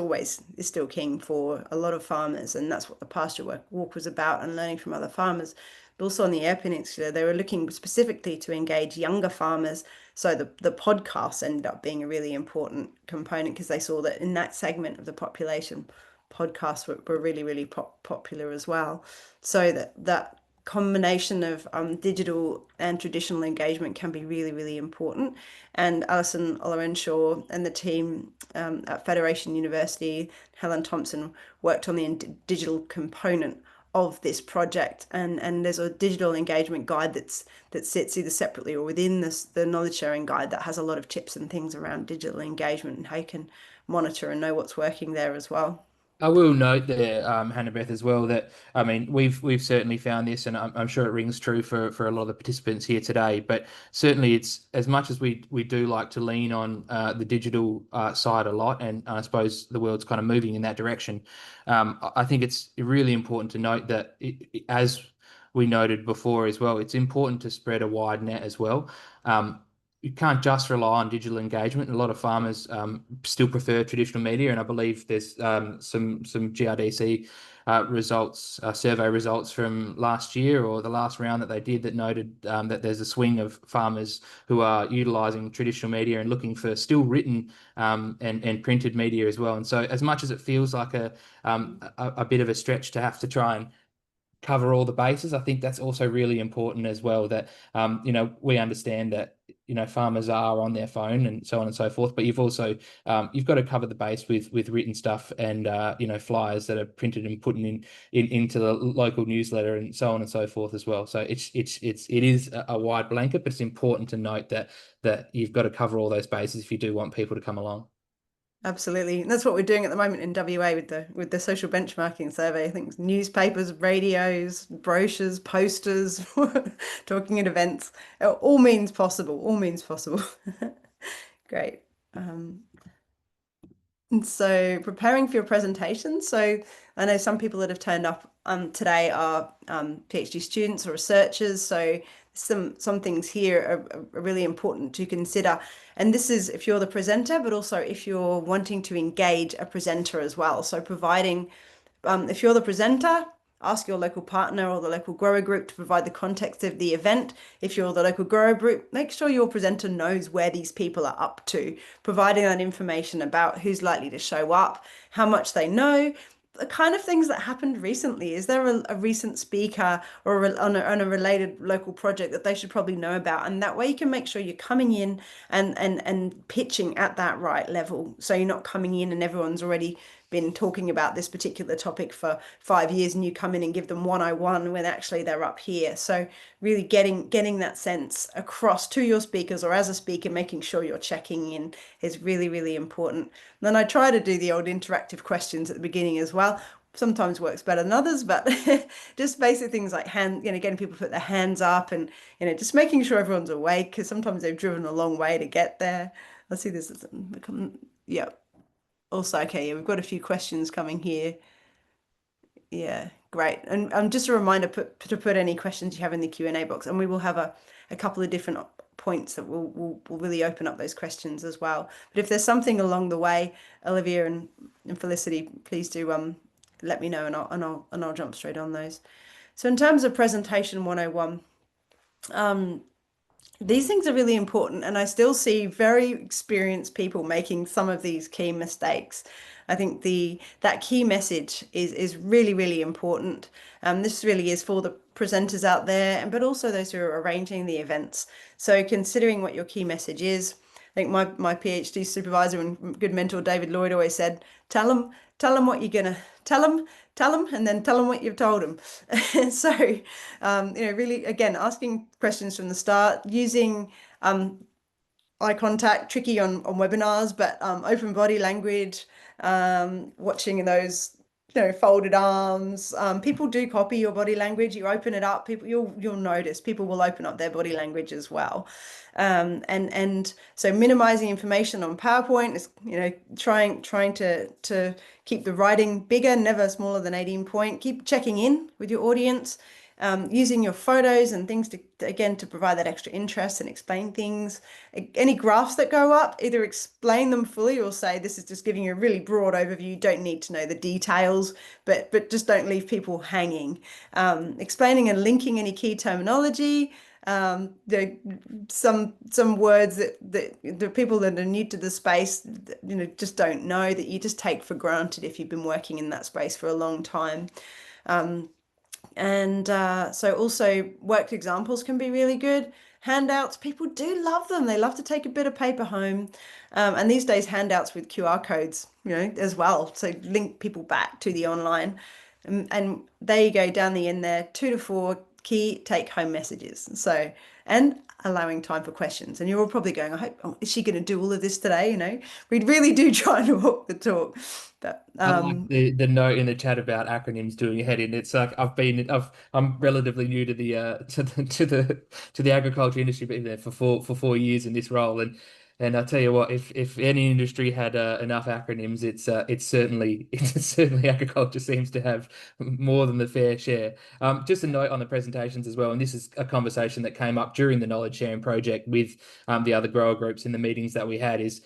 still king for a lot of farmers, and that's what the pasture walk was about, and learning from other farmers. But also on the Eyre Peninsula, they were looking specifically to engage younger farmers, so the podcasts ended up being a really important component, because they saw that in that segment of the population, podcasts were really, really popular as well. So that combination of digital and traditional engagement can be really, really important. And Alison Olorenshaw and the team at Federation University, Helen Thompson, worked on the digital component of this project, and there's a digital engagement guide that sits either separately or within the knowledge sharing guide that has a lot of tips and things around digital engagement and how you can monitor and know what's working there as well. I will note there, Hanabeth, as well, that I mean we've certainly found this, and I'm sure it rings true for a lot of the participants here today. But certainly, it's as much as we do like to lean on the digital side a lot, and I suppose the world's kind of moving in that direction. I think it's really important to note that as we noted before as well, it's important to spread a wide net as well. You can't just rely on digital engagement. A lot of farmers still prefer traditional media, and I believe there's some GRDC results, survey results from last year or the last round that they did that noted that there's a swing of farmers who are utilising traditional media and looking for still written and printed media as well. And so, as much as it feels like a bit of a stretch to have to try and cover all the bases, I think that's also really important as well, that we understand that farmers are on their phone and so on and so forth, but you've also you've got to cover the base with written stuff and flyers that are printed and put into the local newsletter and so on and so forth as well. So it is a wide blanket, but it's important to note that you've got to cover all those bases if you do want people to come along. Absolutely. And that's what we're doing at the moment in WA with the social benchmarking survey. I think newspapers, radios, brochures, posters, talking at events, all means possible, Great. And so preparing for your presentation. So I know some people that have turned up today are PhD students or researchers. So some things here are really important to consider. And this is if you're the presenter, but also if you're wanting to engage a presenter as well. So providing, if you're the presenter, ask your local partner or the local grower group to provide the context of the event. If you're the local grower group, make sure your presenter knows where these people are up to, providing that information about who's likely to show up, how much they know, the kind of things that happened recently. Is there a recent speaker or on a related local project that they should probably know about? And that way you can make sure you're coming in and pitching at that right level. So you're not coming in and everyone's already been talking about this particular topic for 5 years and you come in and give them 101 when actually they're up here. So really getting that sense across to your speakers, or as a speaker, making sure you're checking in is really, really important. And then I try to do the old interactive questions at the beginning as well. Sometimes works better than others, but just basic things like getting people to put their hands up and, just making sure everyone's awake, because sometimes they've driven a long way to get there. Let's see this. Yeah. Also, okay, yeah, we've got a few questions coming here. Yeah, great. And just a reminder to put any questions you have in the Q&A box, and we will have a couple of different points that will really open up those questions as well. But if there's something along the way, Olivia and Felicity, please do let me know, and I'll jump straight on those. So in terms of presentation 101, these things are really important, and I still see very experienced people making some of these key mistakes. I think that key message is really, really important. This really is for the presenters out there, but also those who are arranging the events. So considering what your key message is, I think my PhD supervisor and good mentor David Lloyd always said, tell them what you're gonna tell them, and then tell them what you've told them. So, really, again, asking questions from the start, using eye contact, tricky on webinars, but open body language, watching those, folded arms. People do copy your body language. You open it up, you'll notice people will open up their body language as well. And so minimizing information on PowerPoint is, trying to keep the writing bigger, never smaller than 18 point. Keep checking in with your audience, using your photos and things to provide that extra interest and explain things. Any graphs that go up, either explain them fully or say this is just giving you a really broad overview. You don't need to know the details, but just don't leave people hanging. Explaining and linking any key terminology. Some words that the people that are new to the space, just don't know, that you just take for granted if you've been working in that space for a long time. So also worked examples can be really good. Handouts, people do love them. They love to take a bit of paper home. And these days, handouts with QR codes, as well. So link people back to the online. And there you go, down the end there, 2 to 4 key take-home messages. So, and allowing time for questions. And you're all probably going, I hope, is she going to do all of this today? We really do try to walk the talk. But I like the note in the chat about acronyms doing your head in. It's like I'm relatively new to the agriculture industry, been there for 4 years in this role, and I tell you what, if any industry had enough acronyms, it's certainly agriculture seems to have more than the fair share. Just a note on the presentations as well, and this is a conversation that came up during the knowledge sharing project with the other grower groups in the meetings that we had. Is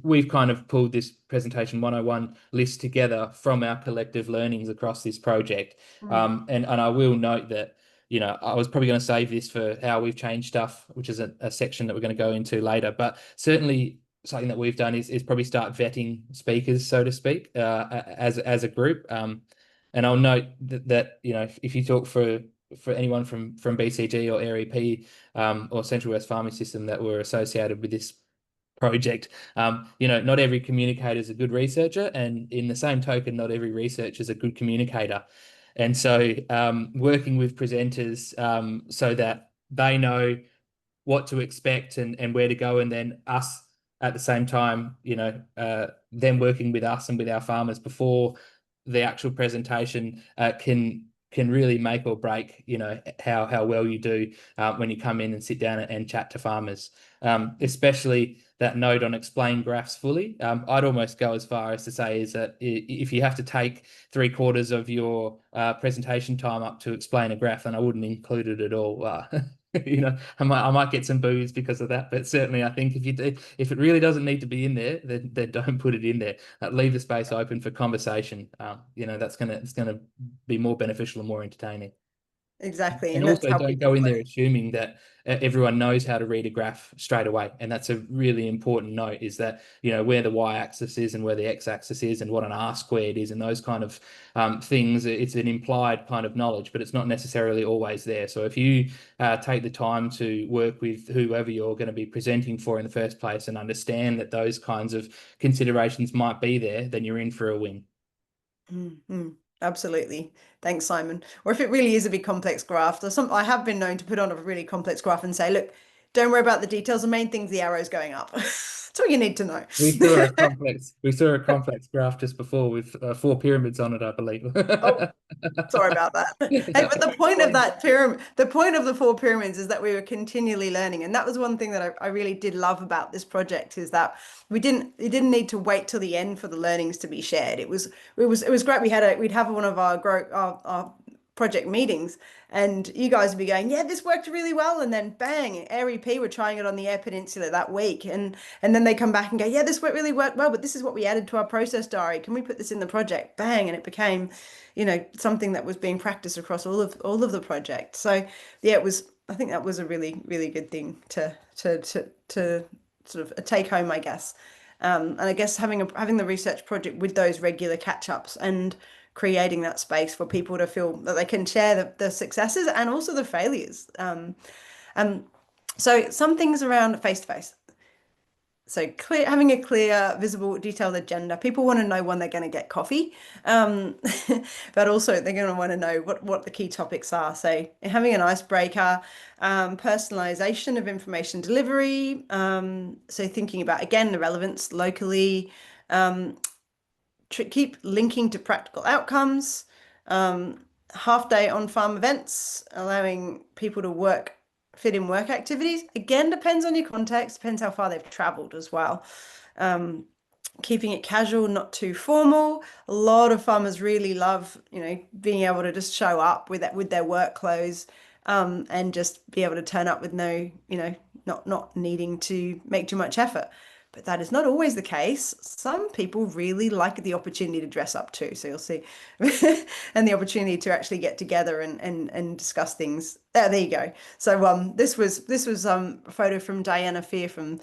we've kind of pulled this presentation 101 list together from our collective learnings across this project, and I will note that. I was probably going to save this for how we've changed stuff, which is a section that we're going to go into later. But certainly something that we've done is probably start vetting speakers, so to speak, as a group. And I'll note that if you talk for anyone from BCG or AREP or Central West Farming System that were associated with this project, not every communicator is a good researcher, and in the same token, not every researcher is a good communicator. And so working with presenters so that they know what to expect and where to go, and then us at the same time, them working with us and with our farmers before the actual presentation can really make or break, how well you do when you come in and sit down and chat to farmers, especially that note on explain graphs fully. I'd almost go as far as to say is that if you have to take 3/4 of your presentation time up to explain a graph, then I wouldn't include it at all. I might get some boos because of that, but certainly I think if it really doesn't need to be in there, then don't put it in there. Leave the space open for conversation. It's gonna be more beneficial and more entertaining. Exactly. And also don't go in there assuming that everyone knows how to read a graph straight away. And that's a really important note, is that, where the y-axis is and where the x-axis is and what an r-squared is and those kind of things, it's an implied kind of knowledge, but it's not necessarily always there. So if you take the time to work with whoever you're going to be presenting for in the first place and understand that those kinds of considerations might be there, then you're in for a win. Mm-hmm. Absolutely. Thanks, Simon. Or if it really is a big complex graph, I have been known to put on a really complex graph and say, look, don't worry about the details. The main thing's the arrows going up. That's all you need to know. We saw a complex graph just before with 4 pyramids on it, I believe. Oh, sorry about that. Hey, but the point of that pyramid, the point of the 4 pyramids is that we were continually learning. And that was one thing that I really did love about this project, is that it didn't need to wait till the end for the learnings to be shared. It was great. We'd have one of our project meetings, and you guys would be going, yeah, this worked really well, and then bang, AREP were trying it on the Eyre Peninsula that week, and then they come back and go, yeah, this really worked well, but this is what we added to our process diary. Can we put this in the project? Bang, and it became, you know, something that was being practiced across all of the project. So yeah, I think that was a really, really good thing to sort of a take home, I guess. And I guess having the research project with those regular catch-ups and creating that space for people to feel that they can share the successes and also the failures. So some things around face-to-face. So having a clear, visible, detailed agenda. People want to know when they're going to get coffee, but also they're going to want to know what the key topics are. So having an icebreaker, personalization of information delivery. So thinking about, again, the relevance locally, keep linking to practical outcomes, half-day on-farm events, allowing people to fit in work activities. Again, depends on your context, depends how far they've traveled as well. Keeping it casual, not too formal. A lot of farmers really love, you know, being able to just show up with their work clothes, and just be able to turn up with no, you know, not needing to make too much effort. But that is not always the case. Some people really like the opportunity to dress up too. So you'll see, and the opportunity to actually get together and discuss things. There you go. So this was a photo from Diana Fear from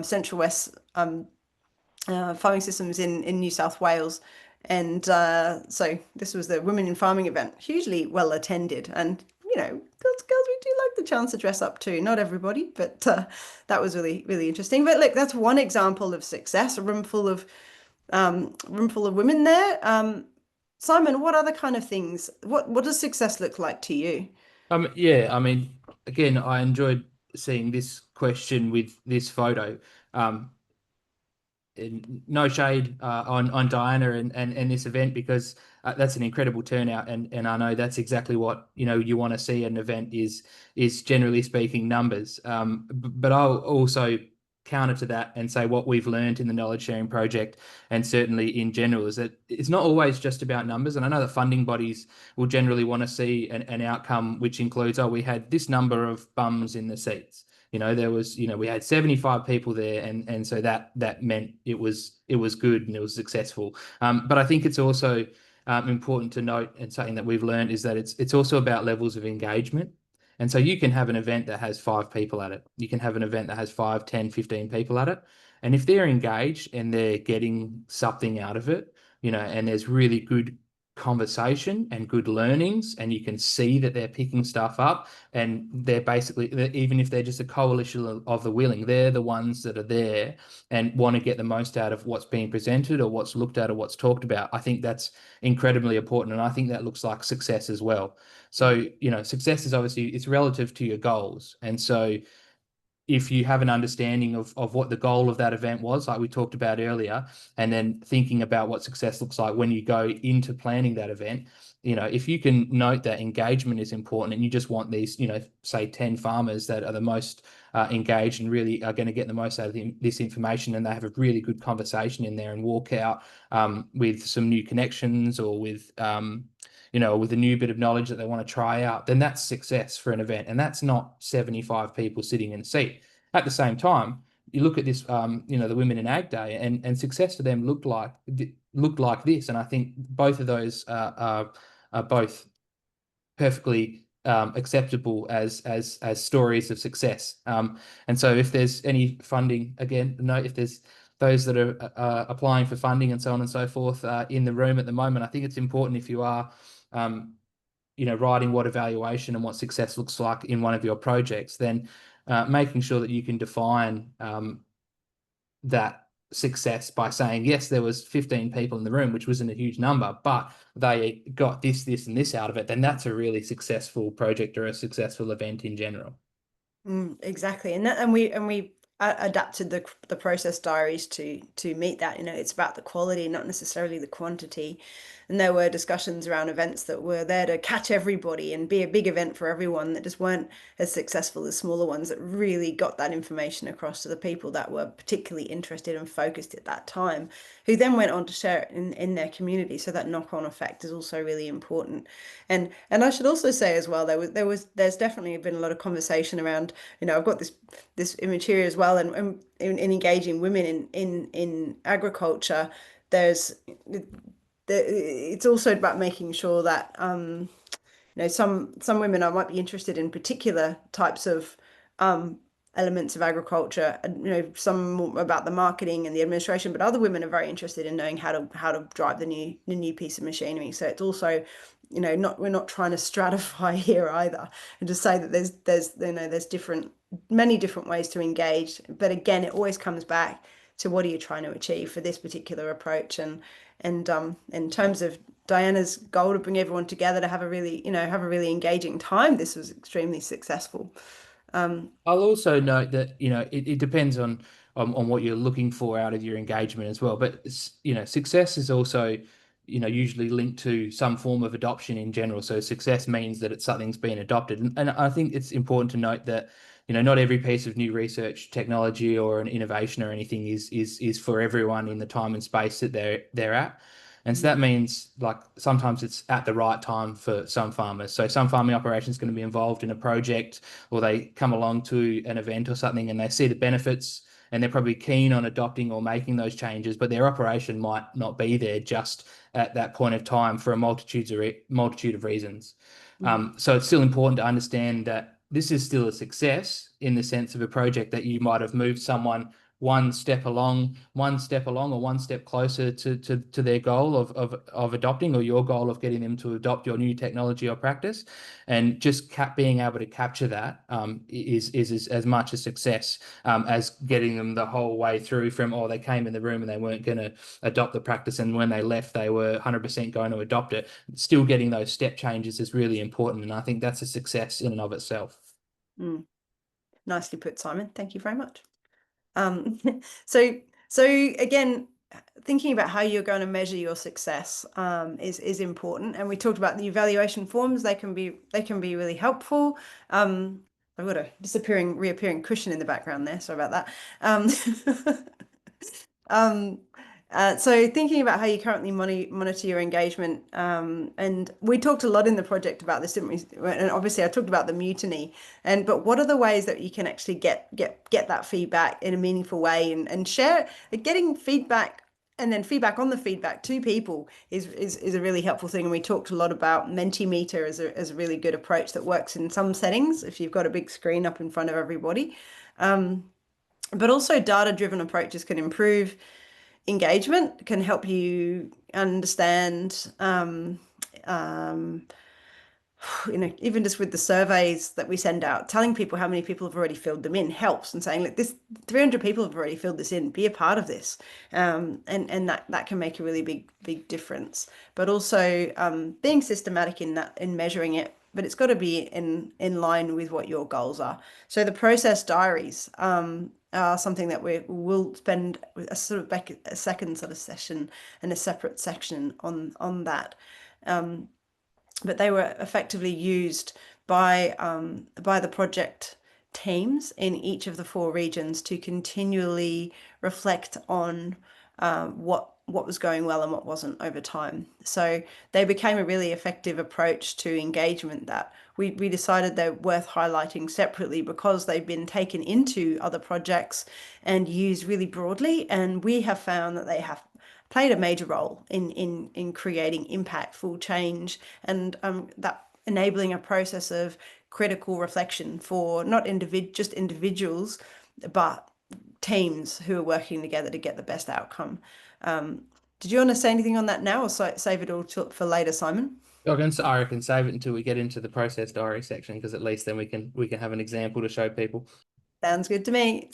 Central West Farming Systems in New South Wales. And so this was the Women in Farming event, hugely well attended. And you know, girls, we do like the chance to dress up too. Not everybody, but that was really, really interesting. But look, that's one example of success. A room full of women there. Simon, what other kind of things? What does success look like to you? Yeah, I mean, again, I enjoyed seeing this question with this photo. No shade on Diana and this event, because that's an incredible turnout, and I know that's exactly what you want to see at an event is generally speaking numbers. But I'll also counter to that and say what we've learned in the knowledge sharing project, and certainly in general, is that it's not always just about numbers. And I know that funding bodies will generally want to see an outcome which includes, we had this number of bums in the seats. There was, we had 75 people there, and so that meant it was good and it was successful. But I think it's also important to note, and something that we've learned is that it's also about levels of engagement. And so you can have an event that has 5 people at it. You can have an event that has 5, 10, 15 people at it. And if they're engaged and they're getting something out of it, and there's really good conversation and good learnings, and you can see that they're picking stuff up, and they're basically, even if they're just a coalition of the willing, they're the ones that are there and want to get the most out of what's being presented or what's looked at or what's talked about. I think that's incredibly important, and I think that looks like success as well. So success is obviously, it's relative to your goals, and so if you have an understanding of what the goal of that event was, like we talked about earlier, and then thinking about what success looks like when you go into planning that event, if you can note that engagement is important, and you just want these, say 10 farmers that are the most engaged and really are going to get the most out of this information, and they have a really good conversation in there and walk out with some new connections, or with with a new bit of knowledge that they want to try out, then that's success for an event. And that's not 75 people sitting in a seat. At the same time, you look at this, the Women in Ag Day, and success for them looked like this. And I think both of those are both perfectly acceptable as stories of success. And so if there's any funding, again, if there's those that are applying for funding and so on and so forth in the room at the moment, I think it's important, if you are writing what evaluation and what success looks like in one of your projects, then making sure that you can define that success by saying, yes, there was 15 people in the room, which wasn't a huge number, but they got this, and this out of it, then that's a really successful project or a successful event in general. Exactly. And we adapted the process diaries to meet that. It's about the quality, not necessarily the quantity. And there were discussions around events that were there to catch everybody and be a big event for everyone that just weren't as successful as smaller ones that really got that information across to the people that were particularly interested and focused at that time, who then went on to share it in their community. So that knock-on effect is also really important. And I should also say as well, there's definitely been a lot of conversation around, I've got this image here as well, and in engaging women in agriculture, it's also about making sure that some women might be interested in particular types of elements of agriculture, some about the marketing and the administration, but other women are very interested in knowing how to drive the new piece of machinery. So it's also, we're not trying to stratify here either, and to say that there's many different ways to engage. But again, it always comes back to what are you trying to achieve for this particular approach. And in terms of Diana's goal to bring everyone together to have a really engaging time, this was extremely successful. I'll also note that it depends on what you're looking for out of your engagement as well. But success is also usually linked to some form of adoption in general. So success means that something's been adopted, and I think it's important to note that not every piece of new research, technology, or an innovation or anything is for everyone in the time and space that they're at. And so that means, like, sometimes it's at the right time for some farmers. So some farming operation is going to be involved in a project, or they come along to an event or something and they see the benefits and they're probably keen on adopting or making those changes, but their operation might not be there just at that point of time for a multitude of reasons. So it's still important to understand that this is still a success in the sense of a project that you might have moved someone one step along, or one step closer to their goal of adopting, or your goal of getting them to adopt your new technology or practice. And just being able to capture that is as much a success as getting them the whole way through from, they came in the room and they weren't going to adopt the practice, and when they left they were 100% going to adopt it. Still getting those step changes is really important, and I think that's a success in and of itself. Nicely put, Simon. Thank you very much. So again, thinking about how you're going to measure your success is important. And we talked about the evaluation forms. They can be really helpful. I've got a reappearing cushion in the background there. Sorry about that. So thinking about how you currently monitor your engagement, and we talked a lot in the project about this, didn't we? And obviously I talked about the mutiny, but what are the ways that you can actually get that feedback in a meaningful way and share, getting feedback and then feedback on the feedback to people is a really helpful thing. And we talked a lot about Mentimeter as a really good approach that works in some settings if you've got a big screen up in front of everybody. But also data-driven approaches can improve engagement, can help you understand, even just with the surveys that we send out, telling people how many people have already filled them in helps, and saying, look, this 300 people have already filled this in, be a part of this. And that can make a really big difference. But also being systematic in measuring it, but it's got to be in line with what your goals are. So the process diaries are something that we'll spend a second sort of session and a separate section on that. But they were effectively used by the project teams in each of the 4 regions to continually reflect on what was going well and what wasn't over time. So they became a really effective approach to engagement that we decided they're worth highlighting separately because they've been taken into other projects and used really broadly. And we have found that they have played a major role in creating impactful change, and that enabling a process of critical reflection for not just individuals, but teams who are working together to get the best outcome. Did you want to say anything on that now, or save it all for later, Simon? I reckon save it until we get into the process diary section, because at least then we can have an example to show people. Sounds good to me.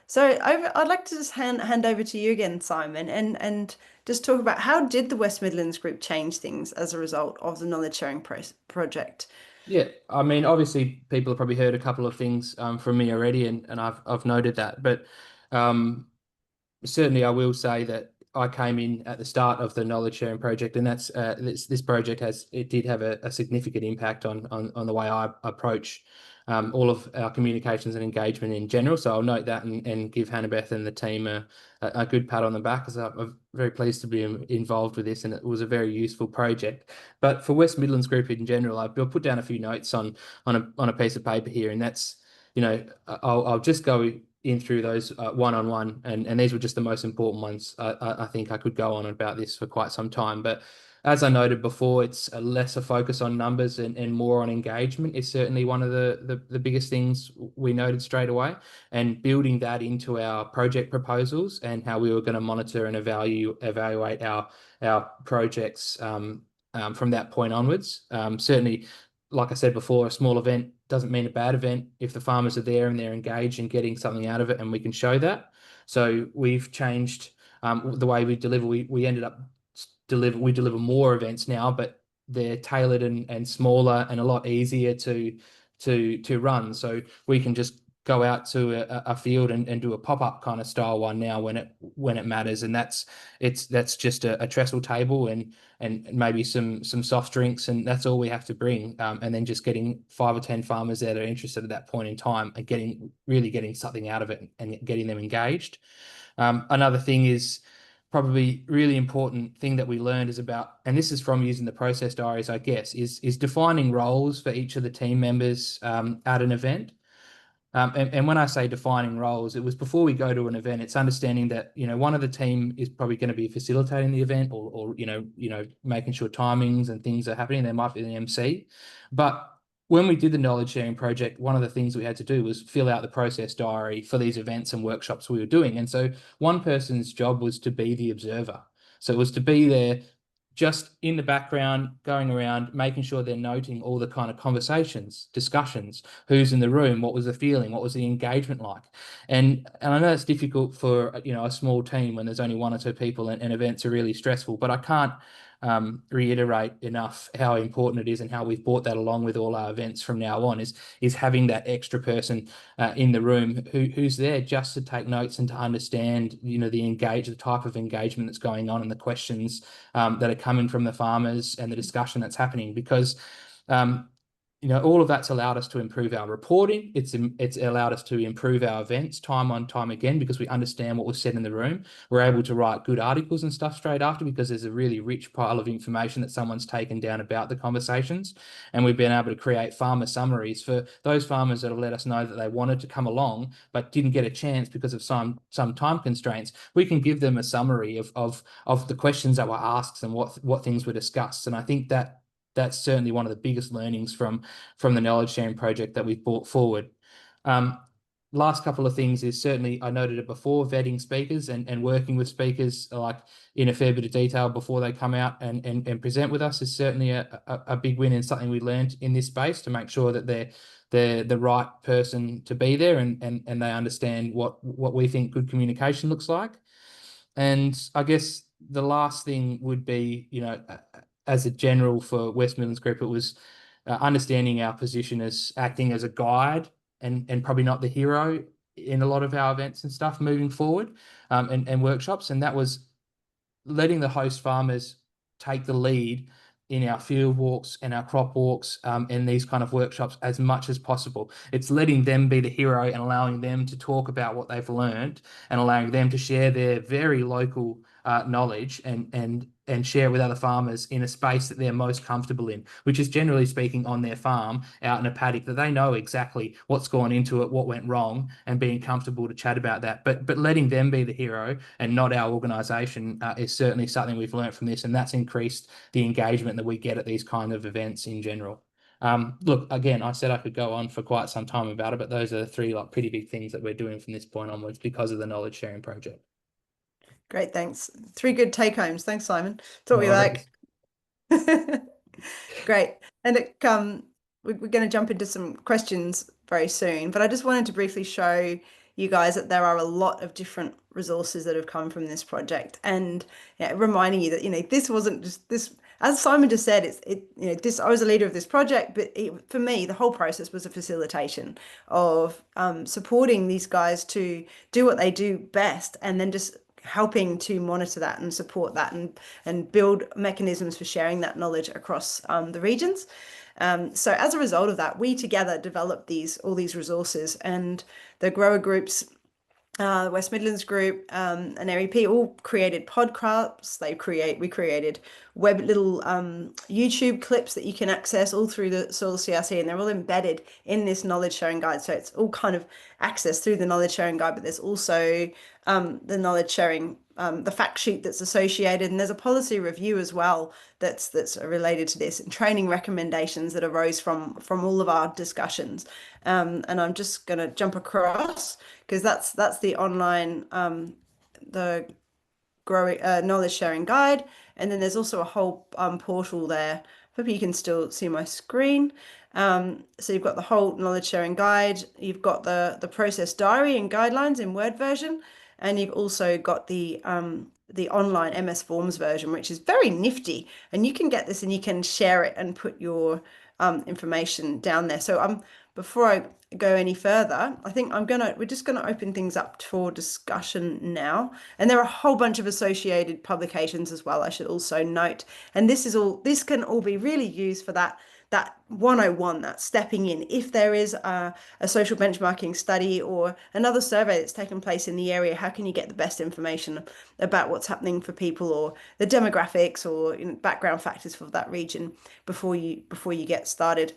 So I'd like to just hand over to you again, Simon, and just talk about how did the West Midlands Group change things as a result of the knowledge sharing project? Yeah, I mean, obviously people have probably heard a couple of things from me already, and I've noted that, but certainly I will say that I came in at the start of the knowledge sharing project, and that's this project did have a significant impact on the way I approach all of our communications and engagement in general. So I'll note that and give Hanabeth and the team a good pat on the back, because I'm very pleased to be involved with this, and it was a very useful project. But for West Midlands Group in general, I've put down a few notes on a piece of paper here, and that's, I'll just go in through those one-on-one, and these were just the most important ones. I think I could go on about this for quite some time, but as I noted before, it's a lesser focus on numbers and more on engagement is certainly one of the biggest things we noted straight away, and building that into our project proposals and how we were going to monitor and evaluate our projects from that point onwards. Certainly, like I said before, a small event doesn't mean a bad event if the farmers are there and they're engaged and getting something out of it, and we can show that. So we've changed the way we deliver. We ended up we deliver more events now, but they're tailored and smaller and a lot easier to run. So we can just go out to a field and do a pop-up kind of style one now when it matters, and that's just a trestle table and maybe some soft drinks, and that's all we have to bring, and then just getting 5 or 10 farmers that are interested at that point in time and really getting something out of it and getting them engaged. Another thing is probably really important thing that we learned is about, and this is from using the process diaries, I guess, is defining roles for each of the team members at an event. And when I say defining roles, it was before we go to an event, it's understanding that, one of the team is probably going to be facilitating the event or making sure timings and things are happening. There might be an MC. But when we did the knowledge sharing project, one of the things we had to do was fill out the process diary for these events and workshops we were doing. And so one person's job was to be the observer. So it was to be there just in the background, going around, making sure they're noting all the kind of conversations, discussions, who's in the room, what was the feeling, what was the engagement like. And I know it's difficult for, a small team when there's only 1 or 2 people and events are really stressful, but I can't reiterate enough how important it is and how we've brought that along with all our events from now on is having that extra person in the room who's there just to take notes and to understand, the type of engagement that's going on and the questions that are coming from the farmers and the discussion that's happening, because all of that's allowed us to improve our reporting. It's allowed us to improve our events time on time again, because we understand what was said in the room. We're able to write good articles and stuff straight after, because there's a really rich pile of information that someone's taken down about the conversations. And we've been able to create farmer summaries for those farmers that have let us know that they wanted to come along but didn't get a chance because of some time constraints. We can give them a summary of the questions that were asked and what things were discussed. And I think that's certainly one of the biggest learnings from the knowledge sharing project that we've brought forward. Last couple of things is certainly, I noted it before, vetting speakers and working with speakers like in a fair bit of detail before they come out and present with us is certainly a big win and something we learned in this space, to make sure that they're the right person to be there and they understand what we think good communication looks like. And I guess the last thing would be, as a general for West Midlands Group, it was understanding our position as acting as a guide and probably not the hero in a lot of our events and stuff moving forward and workshops. And that was letting the host farmers take the lead in our field walks and our crop walks and these kind of workshops as much as possible. It's letting them be the hero and allowing them to talk about what they've learned and allowing them to share their very local knowledge and share with other farmers in a space that they're most comfortable in, which is generally speaking on their farm out in a paddock that they know exactly what's gone into it, what went wrong, and being comfortable to chat about that. But letting them be the hero and not our organisation is certainly something we've learned from this, and that's increased the engagement that we get at these kind of events in general. Look, again, I said I could go on for quite some time about it, but those are the 3 pretty big things that we're doing from this point onwards because of the knowledge sharing project. Great, thanks. 3 good take homes. Thanks, Simon. That's what we like. Great. And we're going to jump into some questions very soon, but I just wanted to briefly show you guys that there are a lot of different resources that have come from this project, and reminding you that this wasn't just this. As Simon just said, I was a leader of this project, but for me, the whole process was a facilitation of supporting these guys to do what they do best, and then just helping to monitor that and support that and build mechanisms for sharing that knowledge across the regions. So as a result of that, we together developed all these resources, and the grower groups, West Midlands Group, and MEP all created podcasts. We created little YouTube clips that you can access all through the Soil CRC, and they're all embedded in this knowledge sharing guide. So it's all kind of accessed through the knowledge sharing guide, but there's also the knowledge sharing, the fact sheet that's associated, and there's a policy review as well that's related to this, and training recommendations that arose from all of our discussions. And I'm just going to jump across, because that's the online the growing knowledge sharing guide, and then there's also a whole portal there. Hope you can still see my screen. So you've got the whole knowledge sharing guide, you've got the process diary and guidelines in Word version, and you've also got the online MS Forms version, which is very nifty, and you can get this and you can share it and put your information down there. So before I go any further, I think we're just gonna open things up for discussion now. And there are a whole bunch of associated publications as well, I should also note. And this can all be really used for that 101, that stepping in. If there is a social benchmarking study or another survey that's taken place in the area, how can you get the best information about what's happening for people, or the demographics, or background factors for that region before you get started.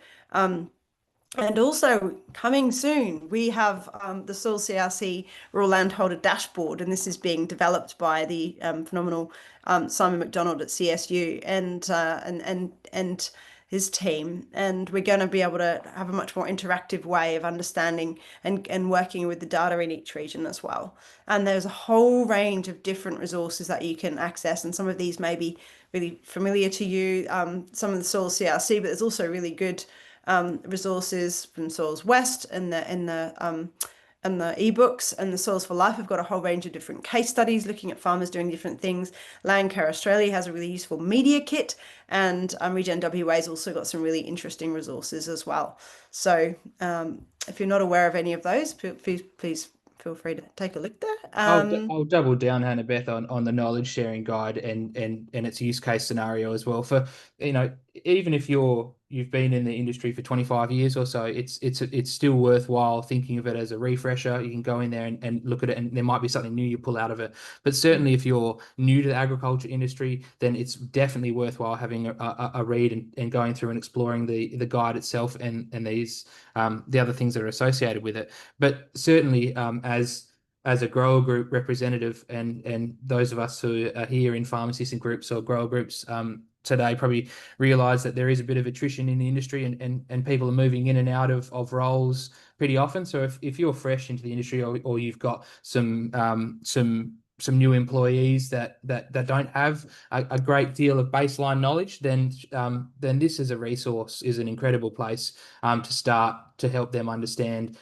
And also coming soon, we have the Soil CRC Rural Landholder Dashboard, and this is being developed by the phenomenal Simon McDonald at CSU and his team. And we're going to be able to have a much more interactive way of understanding and working with the data in each region as well. And there's a whole range of different resources that you can access, and some of these may be really familiar to you, some of the Soil CRC, but there's also really good resources from Soils West and the ebooks, and the Soils for Life have got a whole range of different case studies looking at farmers doing different things. Landcare Australia has a really useful media kit, and Regen WA has also got some really interesting resources as well. So if you're not aware of any of those, please feel free to take a look there. I'll double down, Hanabeth, on the knowledge sharing guide and its use case scenario as well. For even if you've been in the industry for 25 years or so, it's still worthwhile thinking of it as a refresher. You can go in there and look at it, and there might be something new you pull out of it. But certainly if you're new to the agriculture industry, then it's definitely worthwhile having a read and going through and exploring the guide itself and these the other things that are associated with it. But certainly as a grower group representative, and those of us who are here in farm assistant groups or grower groups today probably realise that there is a bit of attrition in the industry, and people are moving in and out of roles pretty often. So if you're fresh into the industry, or you've got some new employees that don't have a great deal of baseline knowledge, then this as a resource is an incredible place to start to help them understand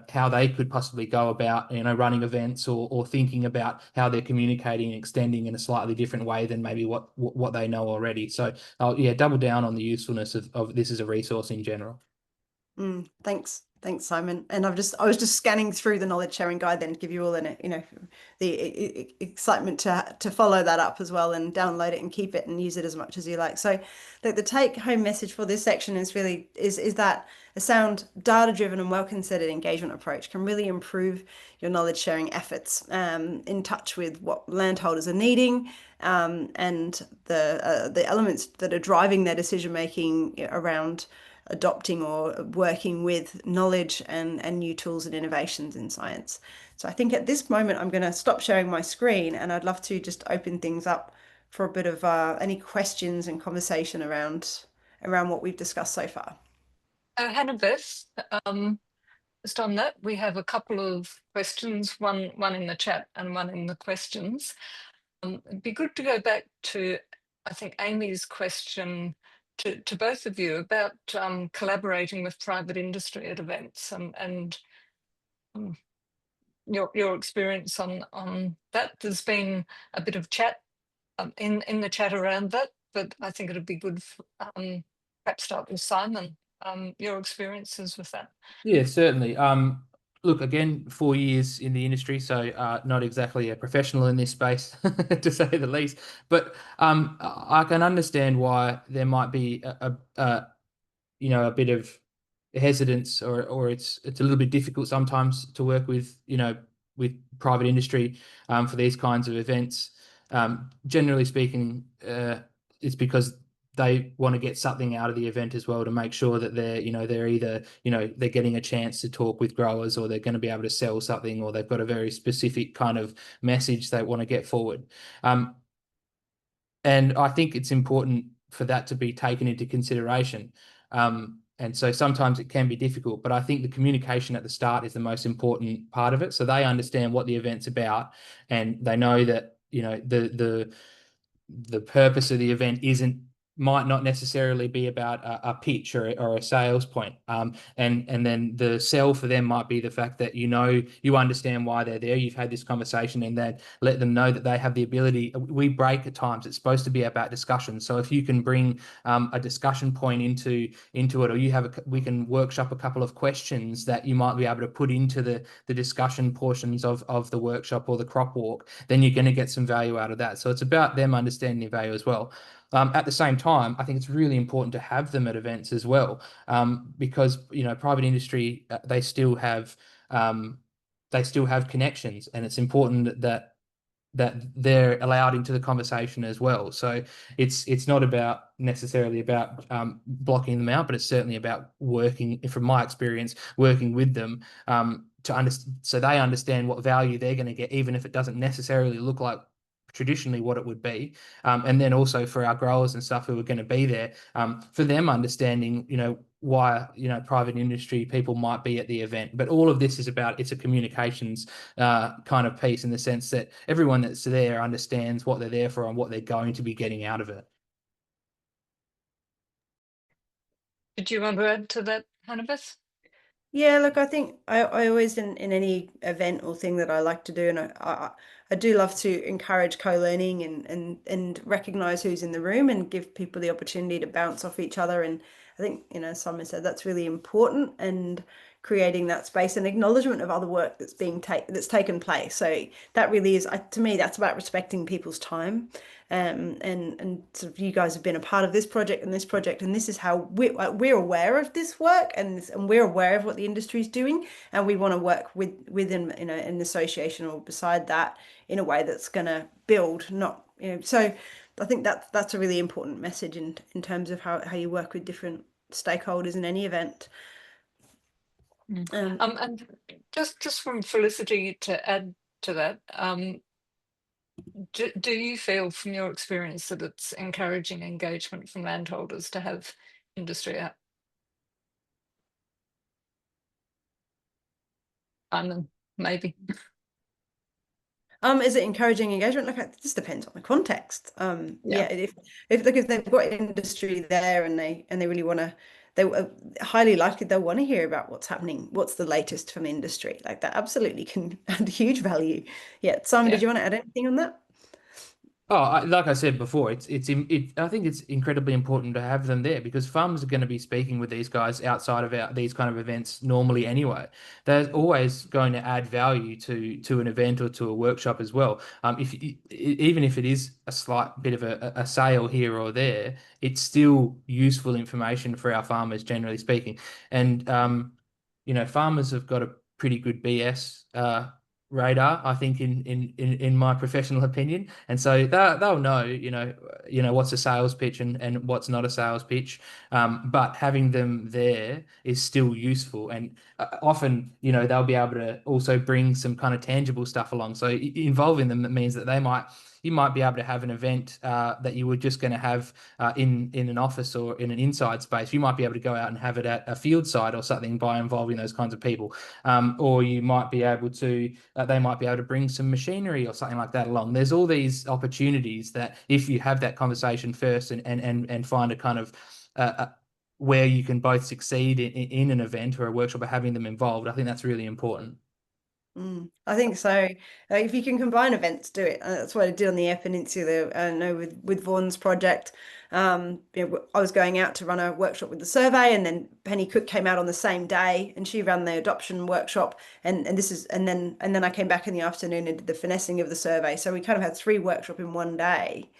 how they could possibly go about running events or thinking about how they're communicating and extending in a slightly different way than maybe what they know already. So I'll double down on the usefulness of this as a resource in general. Thanks, Simon. And I was just scanning through the knowledge sharing guide then to give you all the excitement to follow that up as well, and download it and keep it and use it as much as you like. So the take home message for this section is really is that a sound, data driven and well considered engagement approach can really improve your knowledge sharing efforts, in touch with what landholders are needing, and the elements that are driving their decision making around adopting or working with knowledge and new tools and innovations in science. So I think at this moment I'm going to stop sharing my screen, and I'd love to just open things up for a bit of any questions and conversation around what we've discussed so far. Hanabeth, just on that, we have a couple of questions, one in the chat and one in the questions. It'd be good to go back to, I think, Amy's question to both of you about collaborating with private industry at events, and your experience on that. There's been a bit of chat in the chat around that, but I think it'd be good perhaps start with Simon, your experiences with that. Yeah, certainly. look, again, 4 years in the industry, so not exactly a professional in this space, to say the least. But I can understand why there might be a bit of hesitance, or it's a little bit difficult sometimes to work with with private industry for these kinds of events. Generally speaking, it's because they want to get something out of the event as well, to make sure that they're either they're getting a chance to talk with growers, or they're going to be able to sell something, or they've got a very specific kind of message they want to get forward. And I think it's important for that to be taken into consideration. And so sometimes it can be difficult, but I think the communication at the start is the most important part of it. So they understand what the event's about, and they know that the purpose of the event might not necessarily be about a pitch or a sales point. And then the sell for them might be the fact that you understand why they're there. You've had this conversation, and then let them know that they have the ability. We break at times. It's supposed to be about discussion. So if you can bring a discussion point into it, or we can workshop a couple of questions that you might be able to put into the discussion portions of the workshop or the crop walk, then you're going to get some value out of that. So it's about them understanding the value as well. At the same time, I think it's really important to have them at events as well, because private industry, they still have connections, and it's important that they're allowed into the conversation as well. So it's not necessarily about blocking them out, but it's certainly about working, from my experience, working with them so they understand what value they're going to get, even if it doesn't necessarily look like traditionally what it would be. And then also for our growers and stuff who are going to be there, for them understanding, why, private industry people might be at the event. But all of this is it's a communications kind of piece, in the sense that everyone that's there understands what they're there for and what they're going to be getting out of it. Did you want to add to that, Hanabeth? Yeah, look, I think I always, in any event or thing that I like to do, and I do love to encourage co-learning and recognize who's in the room and give people the opportunity to bounce off each other. And I think, Simon said, that's really important, and creating that space and acknowledgement of other work that's taken place. So that really is, to me, that's about respecting people's time. And sort of, you guys have been a part of this project, and this is how we're aware of this work, and we're aware of what the industry is doing, and we want to work within an association or beside that in a way that's going to build, not so I think that's a really important message in terms of how you work with different stakeholders in any event. And just from Felicity, to add to that, do you feel from your experience that it's encouraging engagement from landholders to have industry out? Maybe. Is it encouraging engagement? Look, it just depends on the context. Yeah, if they've got industry there, and they really want to, they highly likely they'll want to hear about what's happening, what's the latest from industry. Like, that absolutely can add huge value. Yeah, Simon, did you want to add anything on that? Oh, like I said before, I think it's incredibly important to have them there, because farmers are going to be speaking with these guys outside of these kind of events normally anyway. They're always going to add value to an event or to a workshop as well. Even if it is a slight bit of a sale here or there, it's still useful information for our farmers, generally speaking. And farmers have got a pretty good BS radar, I think, in my professional opinion, and so they'll know what's a sales pitch and what's not a sales pitch, but having them there is still useful. And often they'll be able to also bring some kind of tangible stuff along. So involving them, that means that you might be able to have an event that you were just going to have in an office or in an inside space. You might be able to go out and have it at a field site or something by involving those kinds of people. Or you might be able to, they might be able to bring some machinery or something like that along. There's all these opportunities that, if you have that conversation first and find a kind of where you can both succeed in an event or a workshop or having them involved, I think that's really important. I think so. If you can combine events, do it. That's what I did on the Eyre Peninsula. I know with Vaughan's project, I was going out to run a workshop with the survey, and then Penny Cook came out on the same day, and she ran the adoption workshop, and then I came back in the afternoon and did the finessing of the survey. So we kind of had three workshops in one day.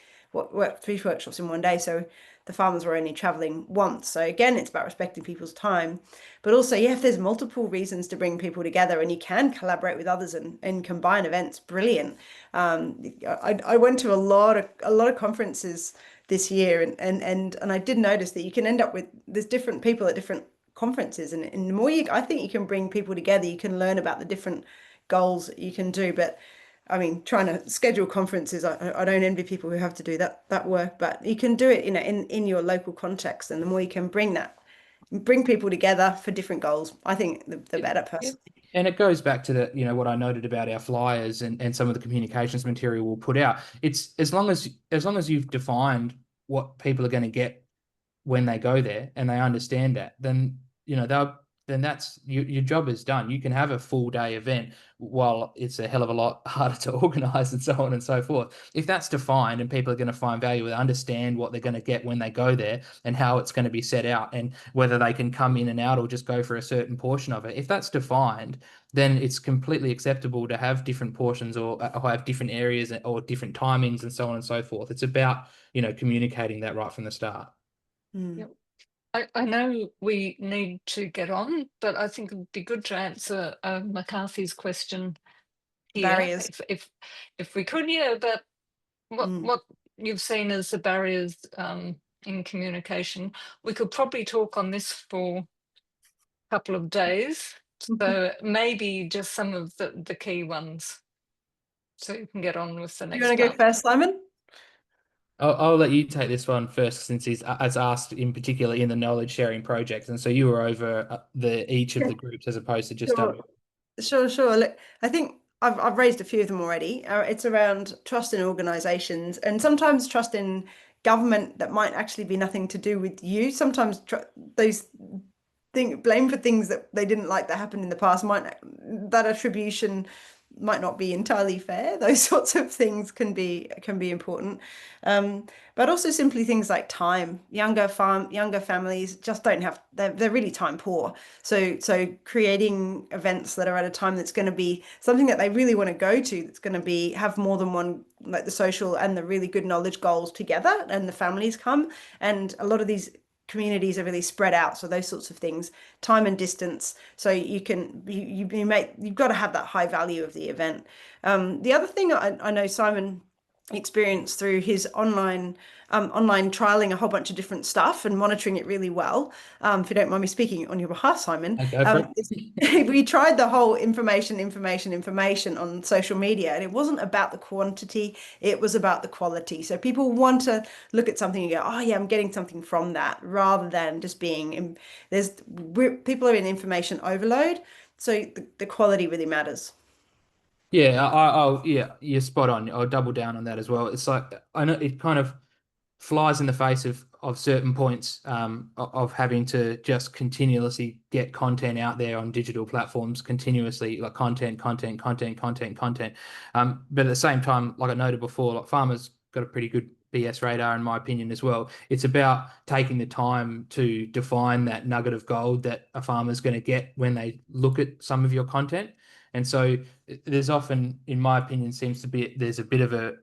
Three workshops in one day. So the farmers were only traveling once. So again, it's about respecting people's time, but also, yeah, if there's multiple reasons to bring people together and you can collaborate with others and combine events, brilliant. I went to a lot of conferences this year, and I did notice that you can end up with, there's different people at different conferences, and the more I think you can bring people together, you can learn about the different goals that you can do. But I mean, trying to schedule conferences, I don't envy people who have to do that work, but you can do it, in your local context, and the more you can bring people together for different goals, I think the better person. And it goes back to the, what I noted about our flyers and some of the communications material we'll put out. It's as long as you've defined what people are going to get when they go there and they understand that, then then that's your job is done. You can have a full day event while it's a hell of a lot harder to organize and so on and so forth. If that's defined and people are going to find value, understand what they're going to get when they go there and how it's going to be set out and whether they can come in and out or just go for a certain portion of it. If that's defined, then it's completely acceptable to have different portions or have different areas or different timings and so on and so forth. It's about, communicating that right from the start. Yep. I know we need to get on, but I think it would be good to answer McCarthy's question here. Barriers. If we could, about what you've seen as the barriers in communication. We could probably talk on this for a couple of days. So maybe just some of the key ones, so you can get on with the next. You want to go first, Simon? I'll let you take this one first, since he's as asked in particular in the knowledge sharing project, and so you were over each of the groups as opposed to just Sure. Look, I think I've raised a few of them already. It's around trust in organisations, and sometimes trust in government that might actually be nothing to do with you. Sometimes those blame for things that they didn't like that happened in the past that attribution might not be entirely fair. Those sorts of things can be important, but also simply things like time. Younger families just don't have. They're really time poor. So creating events that are at a time that's going to be something that they really want to go to, that's going to have more than one, like the social and the really good knowledge goals together, and the families come. And a lot of these communities are really spread out, so those sorts of things, time and distance, so you've got to have that high value of the event. The other thing I know Simon experienced through his online trialing a whole bunch of different stuff and monitoring it really well, if you don't mind me speaking on your behalf, Simon, we tried the whole information on social media, and it wasn't about the quantity, it was about the quality. So people want to look at something and go, oh yeah, I'm getting something from that, rather than just being people are in information overload, so the quality really matters. Yeah, you're spot on. I'll double down on that as well. It's like, I know it kind of flies in the face of certain points of having to just continuously get content out there on digital platforms, continuously, like content. But at the same time, like I noted before, like farmers got a pretty good BS radar, in my opinion, as well. It's about taking the time to define that nugget of gold that a farmer's going to get when they look at some of your content. And so there's often, in my opinion, there's a bit of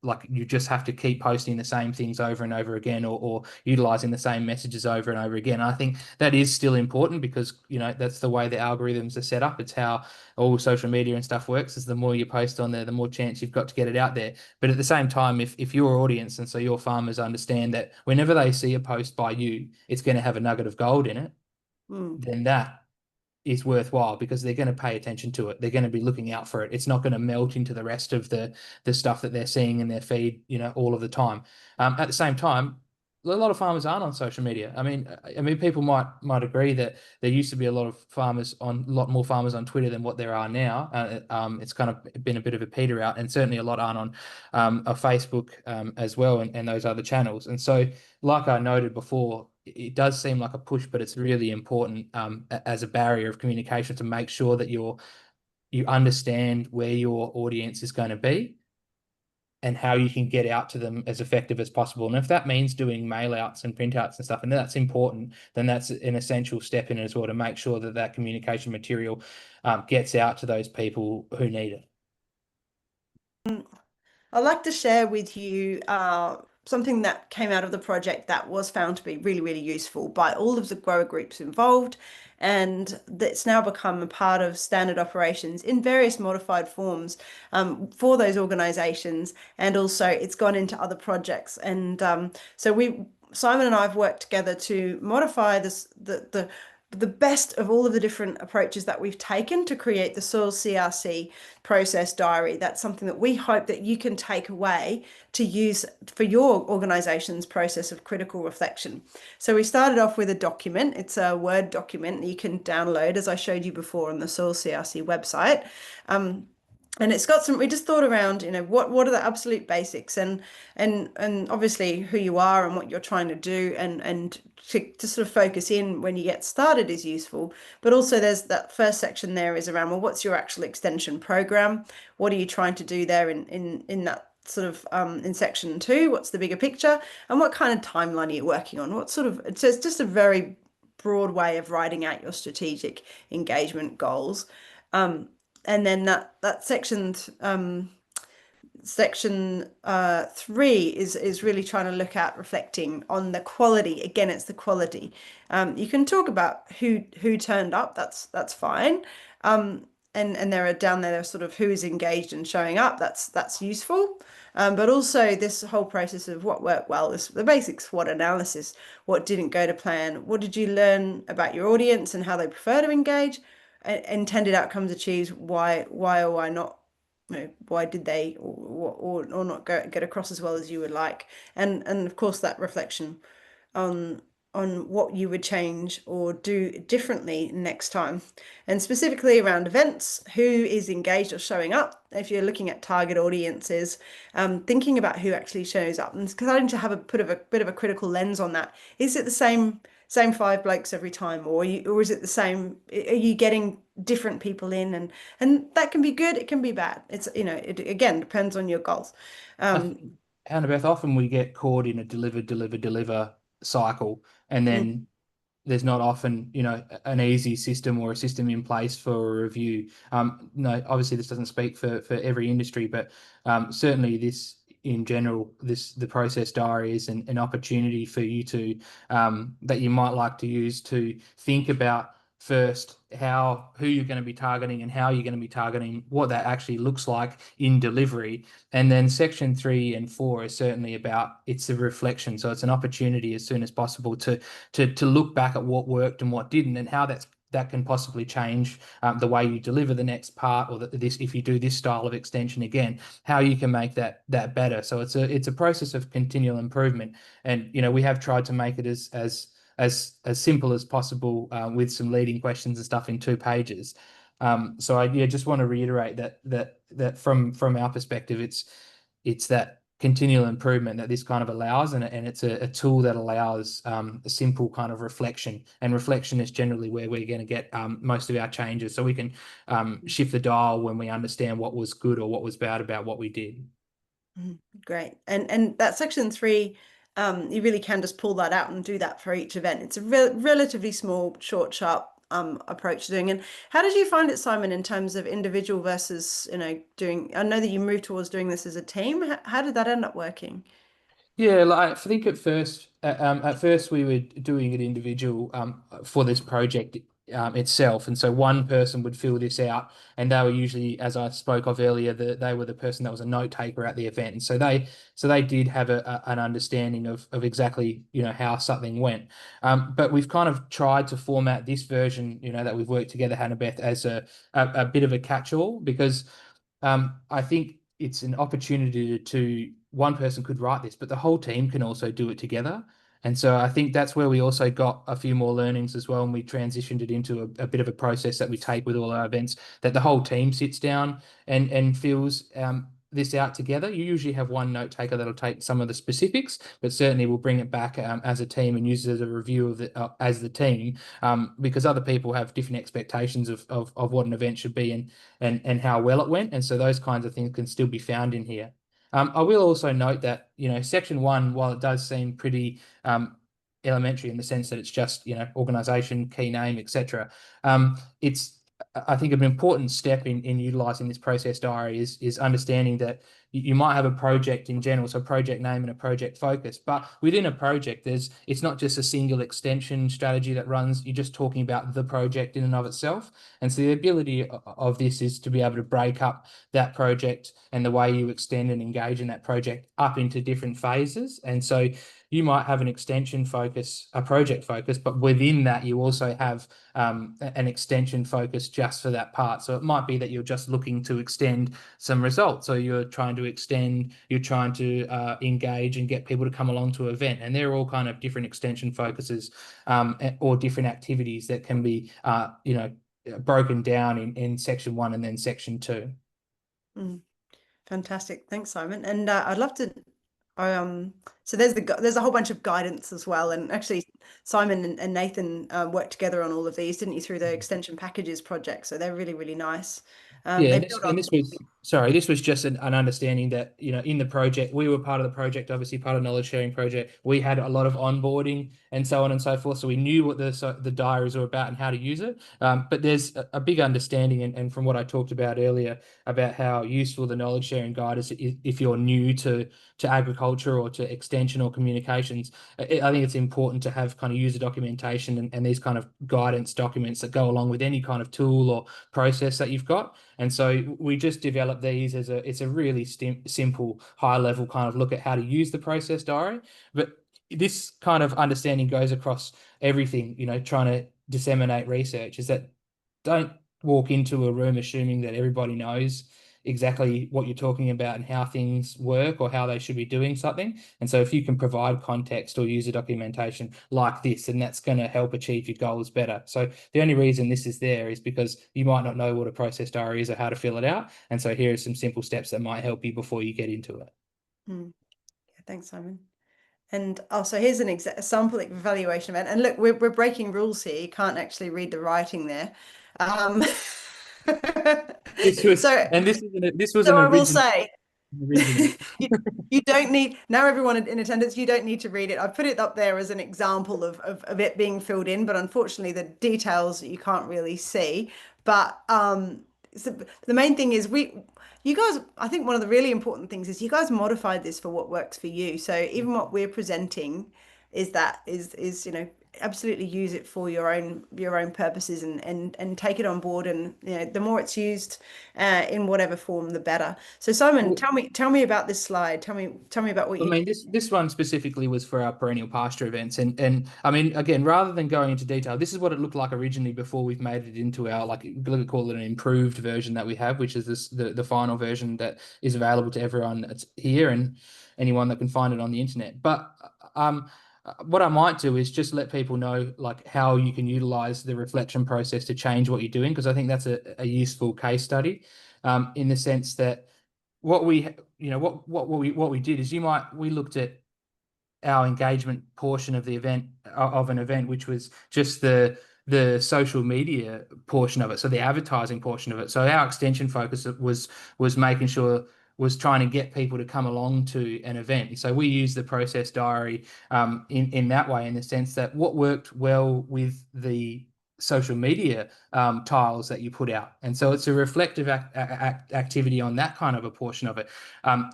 like you just have to keep posting the same things over and over again, or utilizing the same messages over and over again. I think that is still important, because that's the way the algorithms are set up. It's how all social media and stuff works, is the more you post on there, the more chance you've got to get it out there. But at the same time, if your audience, and so your farmers, understand that whenever they see a post by you, it's going to have a nugget of gold in it, then that is worthwhile, because they're going to pay attention to it. They're going to be looking out for it. It's not going to melt into the rest of the stuff that they're seeing in their feed, all of the time. At the same time, a lot of farmers aren't on social media. I mean, people might agree that there used to be a lot more farmers on Twitter than what there are now. It's kind of been a bit of a peter out, and certainly a lot aren't on Facebook as well, and those other channels. And so, like I noted before, it does seem like a push, but it's really important as a barrier of communication to make sure that you understand where your audience is going to be, and how you can get out to them as effective as possible. And if that means doing mail outs and printouts and stuff, and that's important, then that's an essential step in it as well, to make sure that that communication material gets out to those people who need it. I'd like to share with you something that came out of the project that was found to be really, really useful by all of the grower groups involved, and that's now become a part of standard operations in various modified forms for those organizations, and also it's gone into other projects. And so Simon and I have worked together to modify the best of all of the different approaches that we've taken to create the Soil CRC Process Diary. That's something that we hope that you can take away to use for your organization's process of critical reflection. So we started off with a document. It's a Word document that you can download, as I showed you before, on the Soil CRC website. And it's got some, we just thought around, what are the absolute basics, and obviously who you are and what you're trying to do, and to sort of focus in when you get started is useful. But also there's that first section there is around, well, what's your actual extension program? What are you trying to do there in that sort of in section 2? What's the bigger picture? And what kind of timeline are you working on? What sort of, so it's just a very broad way of writing out your strategic engagement goals. And then that section 3 is really trying to look at reflecting on the quality. Again, it's the quality. You can talk about who turned up. That's fine. And there are down there sort of who is engaged and showing up. That's useful. But also this whole process of what worked well, is the basic SWOT analysis. What didn't go to plan? What did you learn about your audience and how they prefer to engage? Intended outcomes achieved. Why or why not? Why did they or not get across as well as you would like? And of course that reflection on what you would change or do differently next time. And specifically around events, who is engaged or showing up? If you're looking at target audiences, thinking about who actually shows up, and starting to have a bit of a critical lens on that. Is it the same 5 blokes every time, or is it the same? Are you getting different people in? And that can be good, it can be bad. It's, it again depends on your goals. Hanabeth, often we get caught in a deliver cycle, and then there's not often, an easy system or a system in place for a review. No, obviously this doesn't speak for every industry, but certainly this, in general, the process diary is an opportunity for you to that you might like to use to think about first who you're going to be targeting and how you're going to be targeting, what that actually looks like in delivery. And then section 3 and 4 is certainly about, it's a reflection. So it's an opportunity as soon as possible to look back at what worked and what didn't, and how that can possibly change the way you deliver the next part, or if you do this style of extension again, how you can make that better. So it's a process of continual improvement. And we have tried to make it as simple as possible, with some leading questions and stuff in 2 pages. So I just want to reiterate that from our perspective, it's that continual improvement that this kind of allows, and it's a tool that allows a simple kind of reflection. And reflection is generally where we're going to get most of our changes, so we can shift the dial when we understand what was good or what was bad about what we did. Great. And that section 3, you really can just pull that out and do that for each event. It's a relatively small, short, sharp approach to doing. And how did you find it, Simon, in terms of individual versus doing? I know that you moved towards doing this as a team. How did that end up working? Yeah, I think at first we were doing it individual for this project itself, and so one person would fill this out, and they were usually, as I spoke of earlier, they were the person that was a note taker at the event, and so they did have an understanding of exactly how something went. But we've kind of tried to format this version that we've worked together, Hanabeth, as a bit of a catch-all, because I think it's an opportunity to one person could write this, but the whole team can also do it together. And so I think that's where we also got a few more learnings as well, and we transitioned it into a bit of a process that we take with all our events, that the whole team sits down and fills this out together. You usually have one note taker that'll take some of the specifics, but certainly we'll bring it back as a team and use it as a review of as the team, because other people have different expectations of what an event should be and how well it went. And so those kinds of things can still be found in here. I will also note that, section 1, while it does seem pretty elementary in the sense that it's just, organization, key name, etc. It's, I think, an important step in utilizing this process diary is understanding that you might have a project in general, so a project name and a project focus, but within a project, it's not just a single extension strategy that runs. You're just talking about the project in and of itself. And so the ability of this is to be able to break up that project and the way you extend and engage in that project up into different phases. And so you might have an extension focus, a project focus, but within that you also have an extension focus just for that part. So it might be that you're just looking to extend some results, or you're trying to engage and get people to come along to an event. And they're all kind of different extension focuses or different activities that can be, broken down in section 1 and then section 2. Fantastic. Thanks, Simon. And I'd love to so there's a whole bunch of guidance as well, and actually Simon and Nathan worked together on all of these, didn't you, through the extension packages project? So they're really, really nice. This was just an understanding that, in the project, we were part of the project, obviously part of the knowledge sharing project. We had a lot of onboarding and so on and so forth. So we knew what the diaries were about and how to use it. But there's a big understanding, and from what I talked about earlier, about how useful the knowledge sharing guide is if you're new to agriculture or to extension or communications. I think it's important to have kind of user documentation and these kind of guidance documents that go along with any kind of tool or process that you've got. And so we just developed these as it's a really simple, high level kind of look at how to use the process diary. But this kind of understanding goes across everything, trying to disseminate research, is that don't walk into a room assuming that everybody knows exactly what you're talking about and how things work or how they should be doing something. And so if you can provide context or user documentation like this, then that's going to help achieve your goals better. So the only reason this is there is because you might not know what a process diary is or how to fill it out. And so here are some simple steps that might help you before you get into it. Yeah, thanks, Simon. And also here's a sample evaluation event. And look, we're breaking rules here. You can't actually read the writing there. This was an original. You don't need, now everyone in attendance, you don't need to read it. I put it up there as an example of it being filled in, but unfortunately the details you can't really see. But so the main thing is you guys, I think one of the really important things is you guys modified this for what works for you. So even what we're presenting is absolutely use it for your own purposes and take it on board. And the more it's used in whatever form, the better. So Simon, tell me about this slide. Tell me about what you. I mean, this one specifically was for our perennial pasture events, and I mean, again, rather than going into detail, this is what it looked like originally before we've made it into our, like, we call it an improved version that we have, which is the final version that is available to everyone that's here and anyone that can find it on the internet. But what I might do is just let people know, like, how you can utilize the reflection process to change what you're doing, because I think that's a useful case study, in the sense that what we did is we looked at our engagement portion of the event, of an event, which was just the social media portion of it, so the advertising portion of it. So our extension focus was making sure, was trying to get people to come along to an event. And so we use the process diary in that way, in the sense that what worked well with the social media tiles that you put out. And so it's a reflective activity on that kind of a portion of it.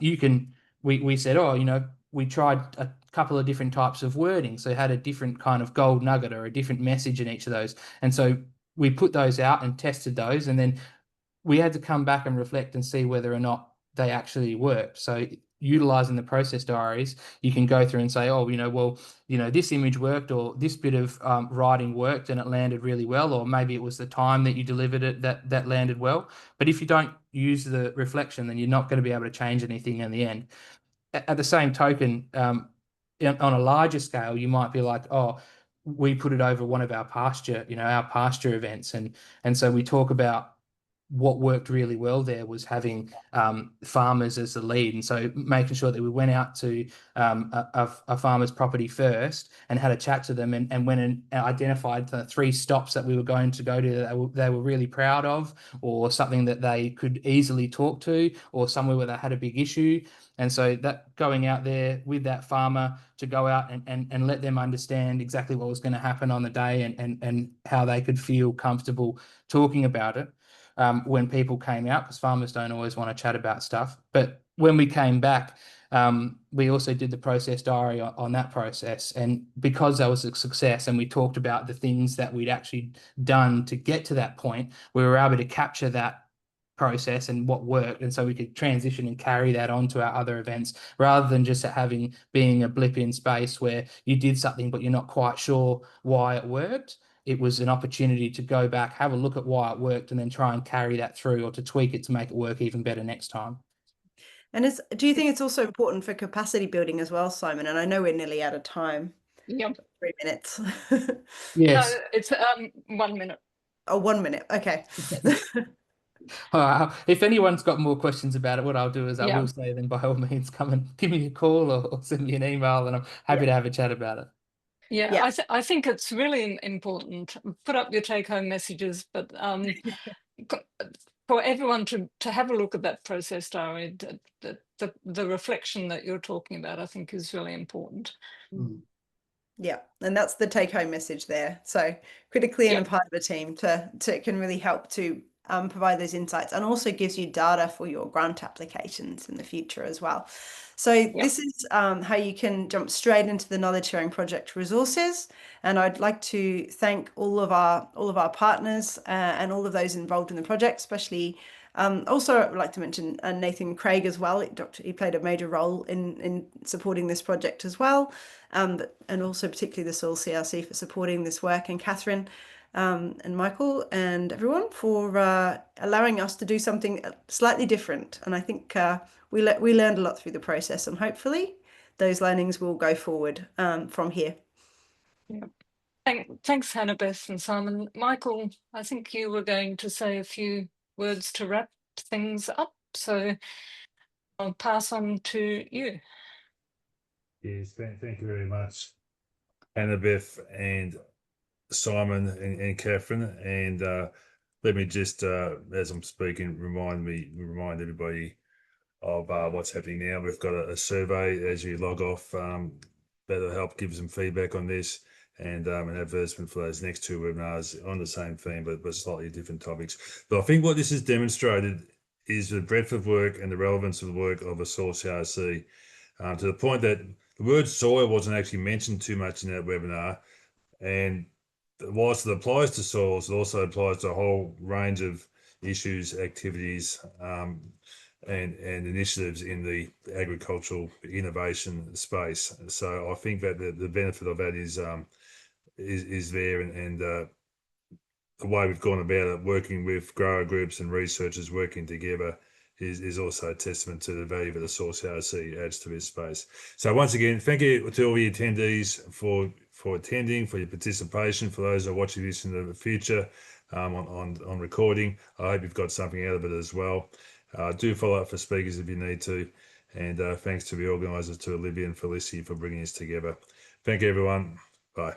We said, we tried a couple of different types of wording. So it had a different kind of gold nugget or a different message in each of those. And so we put those out and tested those. And then we had to come back and reflect and see whether or not they actually worked. So utilizing the process diaries, you can go through and say, this image worked, or this bit of writing worked and it landed really well, or maybe it was the time that you delivered it that landed well. But if you don't use the reflection, then you're not going to be able to change anything in the end. At the same token, on a larger scale, you might be like, we put it over one of our pasture events, and so we talk about what worked really well there was having farmers as the lead, and so making sure that we went out to a farmer's property first and had a chat to them, and went and identified the 3 stops that we were going to go to that they were really proud of, or something that they could easily talk to, or somewhere where they had a big issue. And so that going out there with that farmer to go out and let them understand exactly what was going to happen on the day, and how they could feel comfortable talking about it. When people came out, because farmers don't always want to chat about stuff. But when we came back, we also did the process diary on that process. And because that was a success, and we talked about the things that we'd actually done to get to that point, we were able to capture that process and what worked, and so we could transition and carry that on to our other events, rather than just being a blip in space where you did something but you're not quite sure why it worked. It was an opportunity to go back, have a look at why it worked, and then try and carry that through, or to tweak it to make it work even better next time. And do you think it's also important for capacity building as well, Simon? And I know we're nearly out of time. Yep. 3 minutes. Yes. No, it's 1 minute. Oh, 1 minute. Okay. If anyone's got more questions about it, what I'll do is I Yeah. will say, then by all means, come and give me a call, or send me an email, and I'm happy to have a chat about it. Yeah, I think it's really important. Put up your take-home messages, but for everyone to have a look at that process diary, the reflection that you're talking about, I think, is really important. Yeah, and that's the take-home message there. So critically and a part of the team to can really help to provide those insights, and also gives you data for your grant applications in the future as well. So this is how you can jump straight into the knowledge sharing project resources. And I'd like to thank all of our partners and all of those involved in the project, especially also I'd like to mention Nathan Craig as well. He played a major role in supporting this project as well, and also particularly the Soil CRC for supporting this work, and Catherine and Michael and everyone for allowing us to do something slightly different. And I think we learned a lot through the process, and hopefully those learnings will go forward from here. Yeah. Thanks, Hanabeth and Simon. Michael, I think you were going to say a few words to wrap things up, so I'll pass on to you. Yes, thank you very much, Hanabeth and Simon and Catherine. And let me just, as I'm speaking, remind everybody of what's happening now. We've got a survey as you log off that'll help give some feedback on this, and an advertisement for those next 2 webinars on the same theme, but slightly different topics. But I think what this has demonstrated is the breadth of work and the relevance of the work of a Soil CRC, to the point that the word soil wasn't actually mentioned too much in that webinar. And whilst it applies to soils, it also applies to a whole range of issues, activities, and initiatives in the agricultural innovation space. So I think that the benefit of that is there, and the way we've gone about it, working with grower groups and researchers working together, is also a testament to the value that the Soil CRC adds to this space. So once again, thank you to all the attendees for attending, for your participation. For those who are watching this in the future on recording, I hope you've got something out of it as well. Do follow up for speakers if you need to, and thanks to the organisers, to Olivia and Felicity, for bringing us together. Thank you, everyone. Bye.